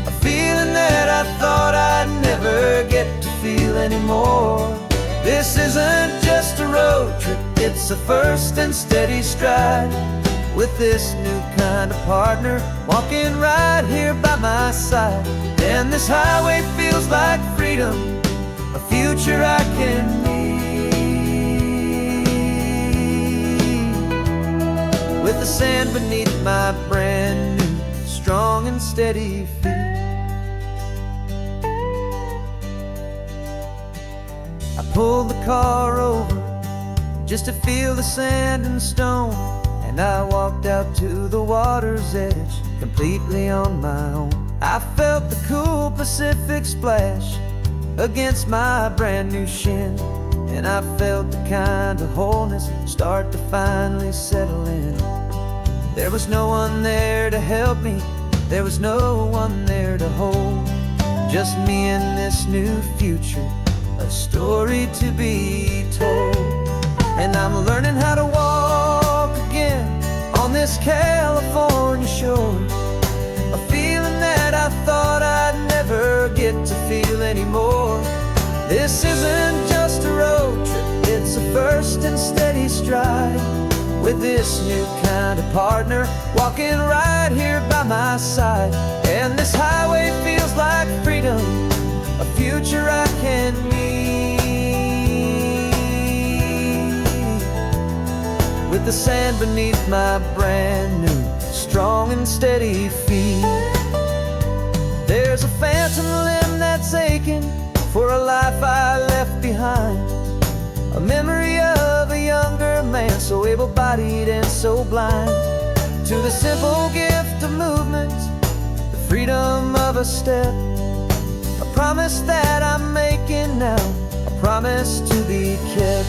a feeling that I thought I'd never get to feel anymore. This isn't just a road trip, it's a first and steady stride, with this new kind of partner walking right here by my side. And this highway feels like freedom, a future I can need, with the sand beneath my brand new strong and steady feet. I pulled the car over just to feel the sand and stone, and I walked out to the water's edge completely on my own. I felt the cool Pacific splash against my brand new shin,
and I felt the kind of wholeness start to finally settle in. There was no one there to help me, there was no one there to hold. Just me and this new future, a story to be told. And I'm learning how to walk again on this California shore, a feeling that I thought I'd never get to feel anymore. This isn't just a road trip, it's a first and steady stride, with this new kind of partner walking right here by my side. And this highway feels like freedom, a future I can meet, with the sand beneath my brand new, strong and steady feet. There's a phantom limb that's aching for a life I left behind, a memory of a younger man, so able-bodied and so blind, to the simple gift of movement, the freedom of a step, a promise that I'm making now, a promise to be kept.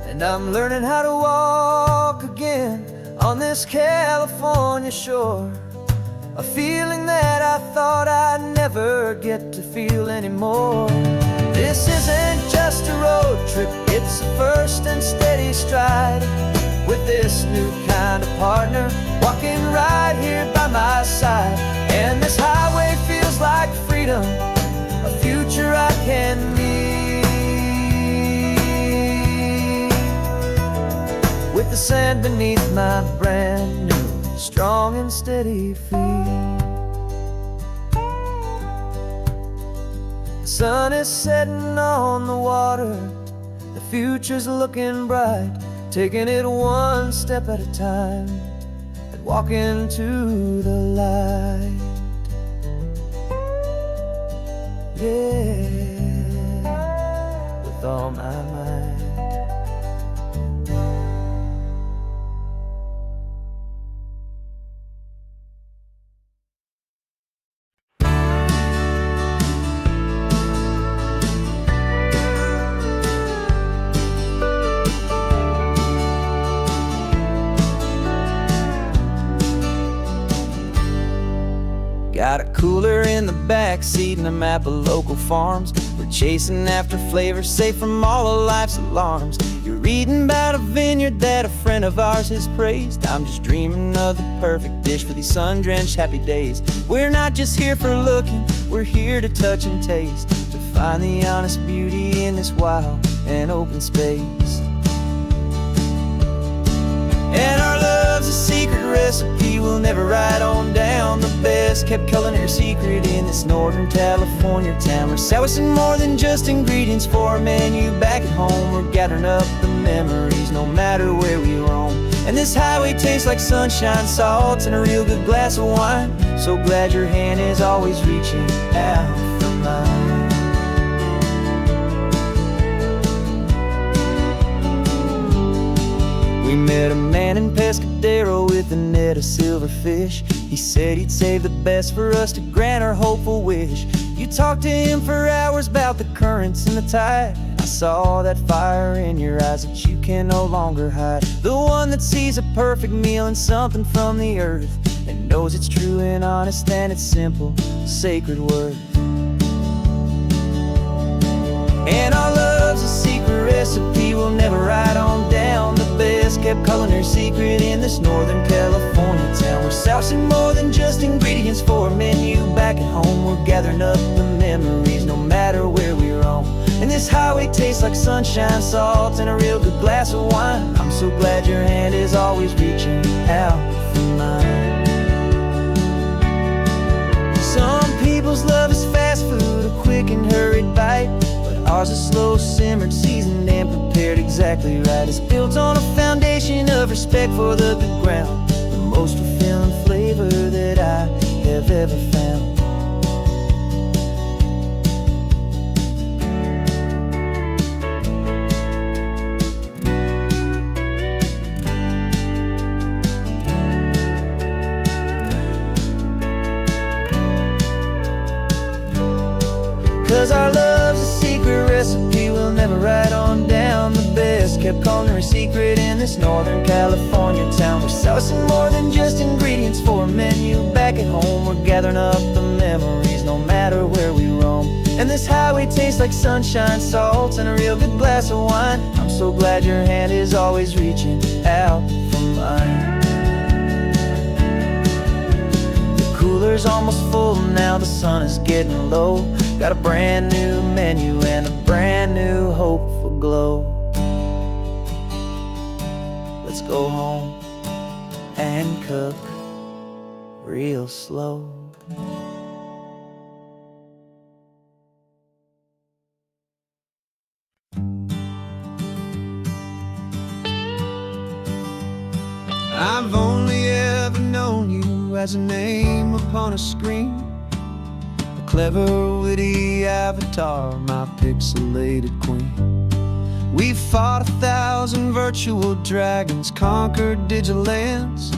And I'm learning how to walk again on this California shore, a feeling that I thought I'd never get to feel anymore. This isn't just a road trip, it's a first and steady stride, with this new kind of partner walking right here by my side. And this highway feels like freedom, a future I can meet, with the sand beneath my brand new, strong and steady feet. The sun is setting on the water, the future's looking bright, taking it one step at a time and walking to the light. Yeah, with all my might.
Got a cooler in the back seat and a map of local farms. We're chasing after flavors safe from all of life's alarms. You're reading about a vineyard that a friend of ours has praised. I'm just dreaming of the perfect dish for these sun-drenched happy days. We're not just here for looking, we're here to touch and taste, to find the honest beauty in this wild and open space. And our love's a secret recipe we'll never write on down. The best kept culinary secret in this Northern California town. We're sourcing more than just ingredients for a menu back at home. We're gathering up the memories no matter where we roam. And this highway tastes like sunshine, salt, and a real good glass of wine. So glad your hand is always reaching out for mine. We met a man in Pescadero with a net of silverfish. He said he'd save the best for us to grant our hopeful wish. You talked to him for hours about the currents and the tide. I saw that fire in your eyes that you can no longer hide. The one that sees a perfect meal in something from the earth, and knows it's true and honest and it's simple, sacred worth. And our love's a secret recipe we'll never write on down. The best kept culinary secret in this Northern California town. We're sourcing more than just ingredients for a menu back at home. We're gathering up the memories no matter where we roam. And this highway tastes like sunshine, salt, and a real good glass of wine. I'm so glad your hand is always reaching out for mine. Some people's love is fast food, a quick and hurried bite. Ours is slow simmered, seasoned and prepared exactly right. It's built on a foundation of respect for the good ground, the most fulfilling flavor that I have ever found. 'Cause 'cause our love's a secret recipe we'll never write on down. The best kept culinary secret in this Northern California town. We're sourcing more than just ingredients for a menu. Back at home we're gathering up the memories, no matter where we roam. And this highway tastes like sunshine, salt, and a real good glass of wine. I'm so glad your hand is always reaching out for mine. The cooler's almost full now, the sun is getting low. Got a brand new menu and a brand new hopeful glow. Let's go home and cook real slow.
I've only ever known you as a name upon a screen, a clever, witty avatar, my pixelated queen. We fought 1,000 virtual dragons, conquered digital lands,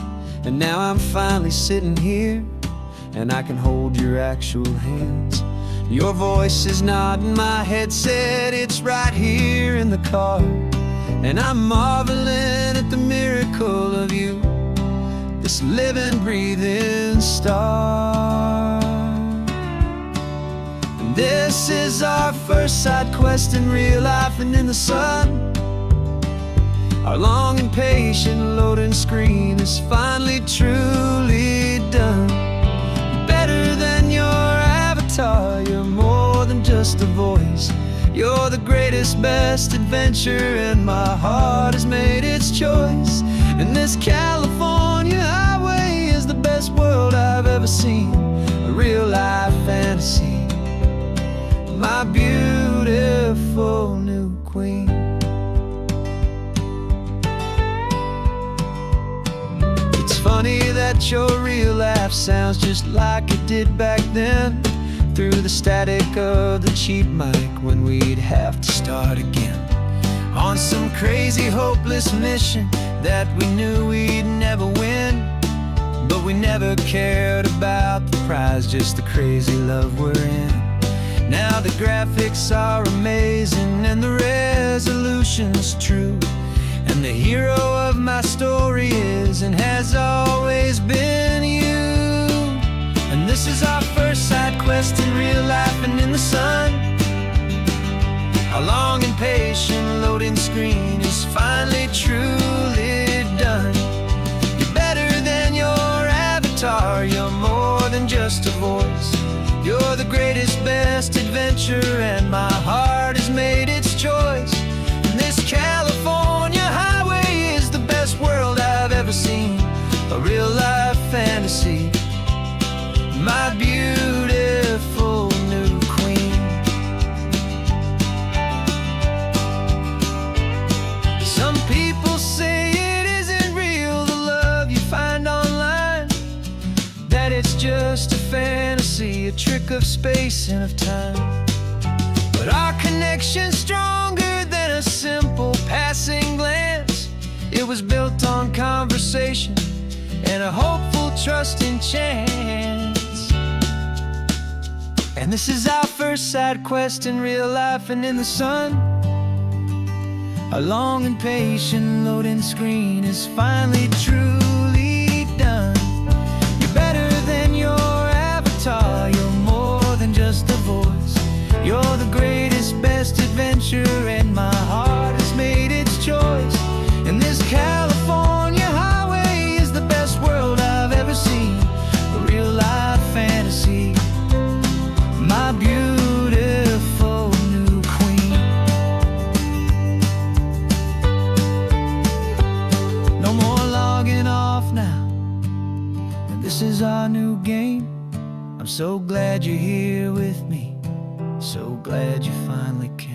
and now I'm finally sitting here, and I can hold your actual hands. Your voice is not in my headset, it's right here in the car. And I'm marveling at the miracle of you, this living, breathing star. And this is our first side quest in real life and in the sun. Our long and patient loading screen is finally truly done. Better than your avatar, you're more than just a voice. You're the greatest, best adventure, and my heart has made its choice. And this California highway is the best world I've ever seen, a real life fantasy, my beautiful new queen. It's funny that your real life sounds just like it did back then, through the static of the cheap mic when we'd have to start again, on some crazy hopeless mission that we knew we'd never win. But we never cared about the prize, just the crazy love we're in. Now the graphics are amazing and the resolution's true, and the hero of my story is and has always been you. And this is our first side quest in real life and in the sun. Our long and patient loading screen is finally truly done. You're better than your avatar, you're more than just a voice. You're the greatest, best adventure, and my heart has made its choice. And this California highway is the best world I've ever seen, a real life fantasy, my beautiful new queen. Some people say it isn't real, the love you find online, that it's just a fantasy, a trick of space and of time. But our connection's stronger than a simple passing glance. It was built on conversation and a hopeful, trusting chance. And this is our first side quest in real life and in the sun. Our long and patient loading screen is finally truly done. You're better than your avatar, you're more than just a voice. You're the greatest, best adventure, and my heart has made its choice. And this California highway is the best world I've ever seen, a real life fantasy, my beautiful new queen. No more logging off now, and this is our new game. I'm so glad you're here with me, so glad you finally came.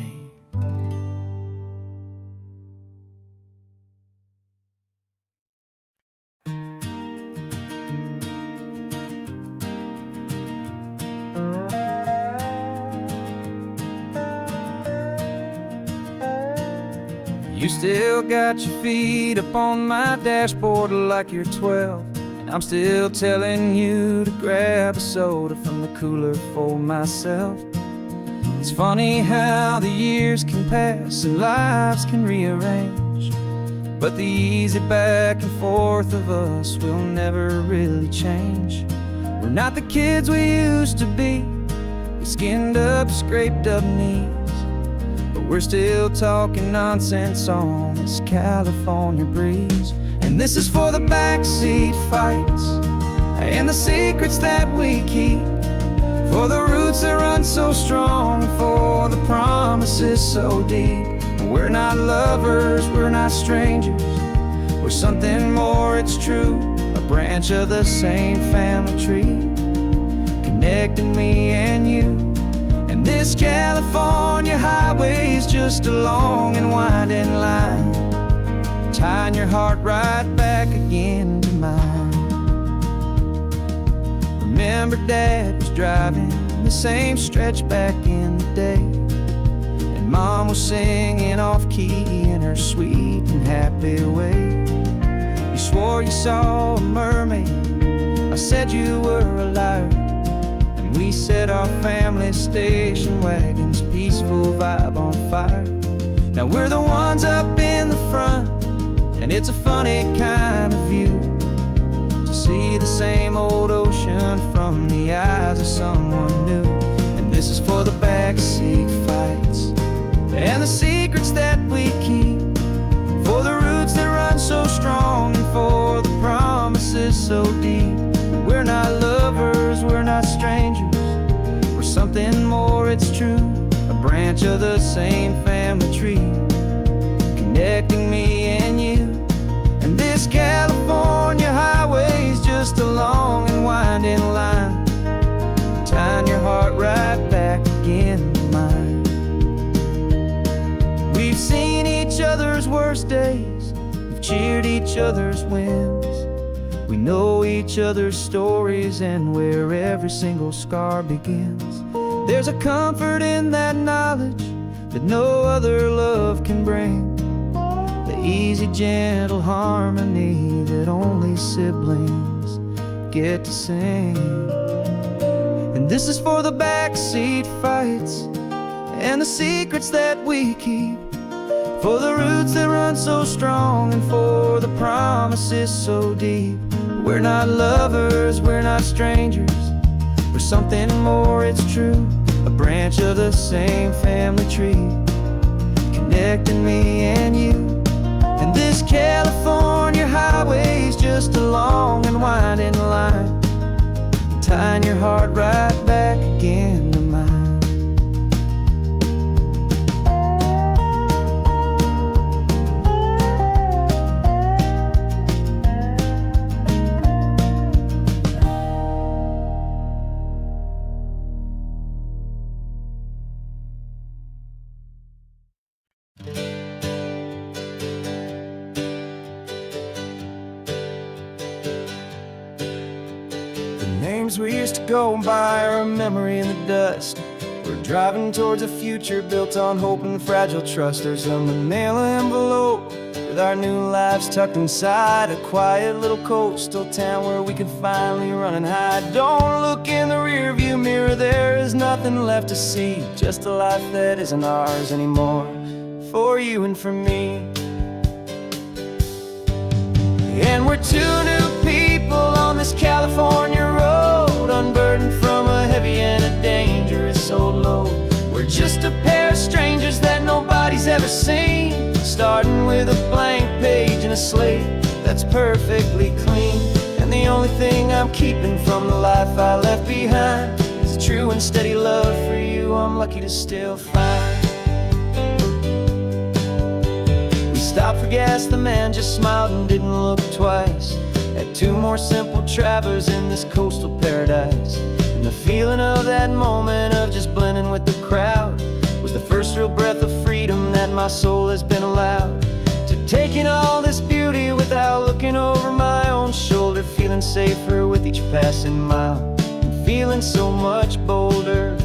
You still got your feet up on my dashboard like you're 12, and I'm still telling you to grab a soda from the cooler for myself.
It's funny how the years can pass and lives can rearrange, but the easy back and forth of us will never really change. We're not the kids we used to be, with skinned up, scraped up knees, but we're still talking nonsense on this California breeze. And this is for the backseat fights and the secrets that we keep, for the roots that run so strong, for the promises so deep. We're not lovers, we're not strangers, we're something more, it's true. A branch of the same family tree, connecting me and you. And this California highway is just a long and winding line, tying your heart right back again to mine. Remember Dad was driving the same stretch back in the day, and Mom was singing off-key in her sweet and happy way. You swore you saw a mermaid, I said you were a liar, and we set our family station wagon's peaceful vibe on fire. Now we're the ones up in the front, and it's a funny kind of view to see the same old ocean from the eyes of someone new. And this is for the backseat fights and the secrets that we keep, for the roots that run so strong and for the promises so deep. We're not lovers, we're not strangers, we're something more, it's true. A branch of the same family tree, connecting me and you. And this California highway is just a long and winding line, tying your heart right back again to mine. We've seen each other's worst days, we've cheered each other's wins, we know each other's stories and where every single scar begins. There's a comfort in that knowledge that no other love can bring, the easy, gentle harmony that only siblings get to sing. And this is for the backseat fights and the secrets that we keep, for the roots that run so strong and for the promises so deep. We're not lovers, we're not strangers, we're something more, it's true. A branch of the same family tree, connecting me and you. And this California highway is just a long and winding line, tying your heart right back again to mine. Names we used to go by are a memory in the dust. We're driving towards a future built on hope and fragile trust. There's a manila envelope with our new lives tucked inside, a quiet little coastal town where we could finally run and hide. Don't look in the rearview mirror, there is nothing left to see, just a life that isn't ours anymore, for you and for me. And we're two new people on this California road, unburdened from a heavy and a dangerous old load. We're just a pair of strangers that nobody's ever seen, starting with a blank page and a slate that's perfectly clean. And the only thing I'm keeping from the life I left behind is a true and steady love for you I'm lucky to still find. Stopped for gas, the man just smiled and didn't look twice. Had two more simple travelers in this coastal paradise, and the feeling of that moment of just blending with the crowd was the first real breath of freedom that my soul has been allowed to take in all this beauty without looking over my own shoulder, feeling safer with each passing mile and feeling so much bolder.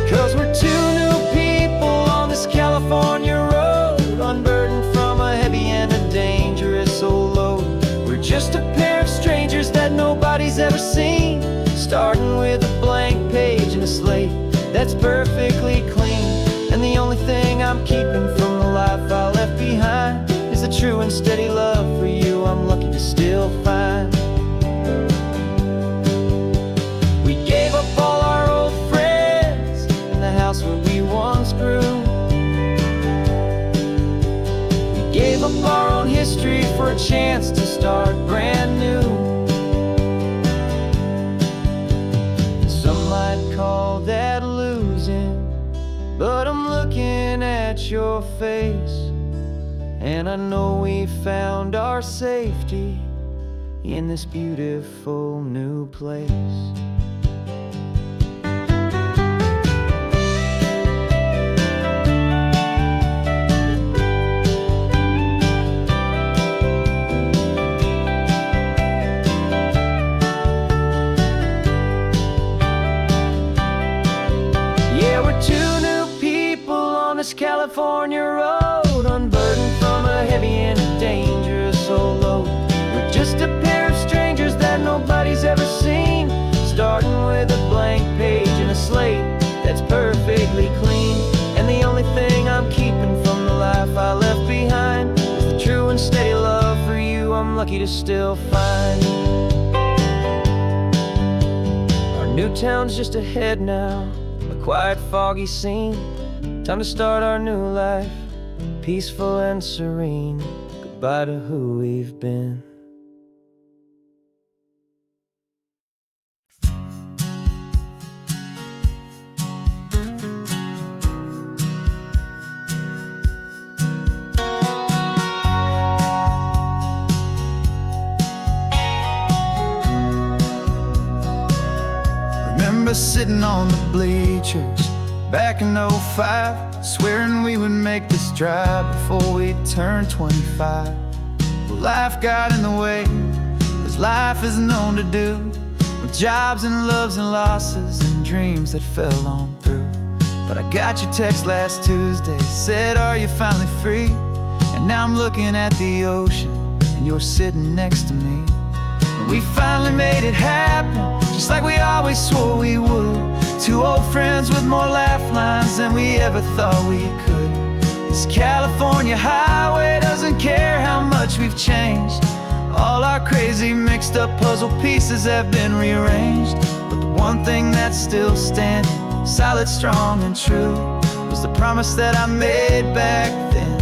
'Cause we're two new people on this California road, unburdened from a heavy and a dangerous old load. We're just a pair of strangers that nobody's ever seen, starting with a blank page and a slate up our own history for a chance to start brand new. Some might call that losing, but I'm looking at your face, and I know we found our safety in this beautiful new place. Yeah, we're two new people on this California road, unburdened from a heavy and a dangerous old load. We're just a pair of strangers that nobody's ever seen, starting with a blank page and a slate that's perfectly clean. And the only thing I'm keeping from the life I left behind is the true and steady love for you I'm lucky to still find. Our new town's just ahead now, a quiet, foggy scene. Time to start our new life, peaceful and serene. Goodbye to who we've been.
Remember sitting on the bleachers back in '05, swearing we would make this drive before we turned 25. Well, life got in the way, as life is known to do, with jobs and loves and losses and dreams that fell on through. But I got your text last Tuesday, said, are you finally free? And now I'm looking at the ocean, and you're sitting next to me. And we finally made it happen, just like we always swore we would. Two old friends with more laugh lines than we ever thought we could. This California highway doesn't care how much we've changed. All our crazy mixed up puzzle pieces have been rearranged. But the one thing that's still standing, solid, strong and true, was the promise that I made back then,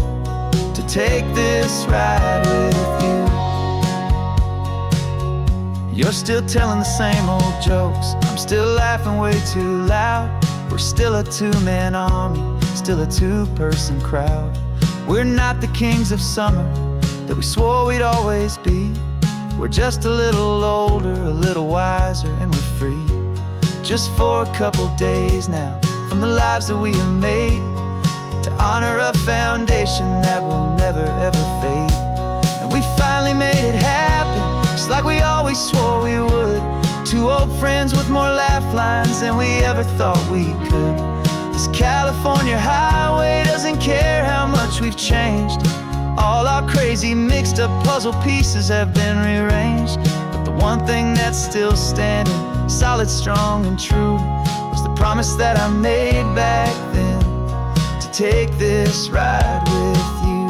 to take this ride with you. You're still telling the same old jokes, I'm still laughing way too loud. We're still a two-man army, still a two-person crowd. We're not the kings of summer that we swore we'd always be. We're just a little older, a little wiser, and we're free. Just for a couple days now, from the lives that we have made, to honor a foundation that will never ever fade. And we finally made it happen, just like we always swore we would. Two old friends with more laugh lines than we ever thought we could. This California highway doesn't care how much we've changed. All our crazy mixed up puzzle pieces have been rearranged. But the one thing that's still standing, solid, strong and true, was the promise that I made back then, to take this ride with you.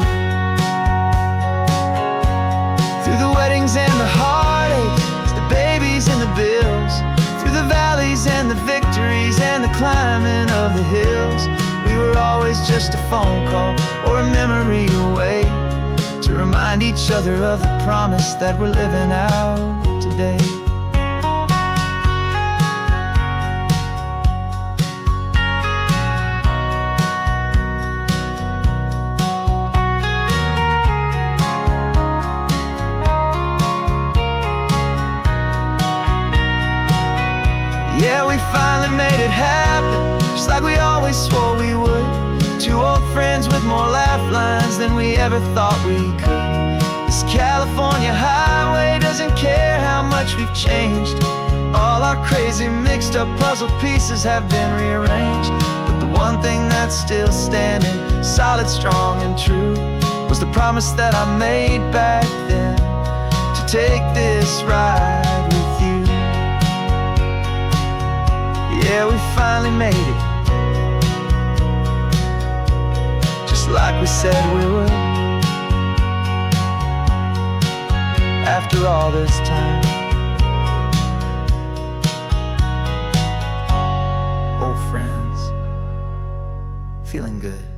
Through the weddings and the heartaches, the babies and the bills, through the valleys and the victories and the climbing of the hills, we were always just a phone call or a memory away, to remind each other of the promise that we're living out today. Yeah, we finally made it happen, just like we always swore we would. Two old friends with more laugh lines than we ever thought we could. This California highway doesn't care how much we've changed. All our crazy mixed up puzzle pieces have been rearranged. But the one thing that's still standing, solid, strong and true, was the promise that I made back then, to take this ride with you. Yeah, we finally made it, just like we said we would. After all this time, old friends, feeling good.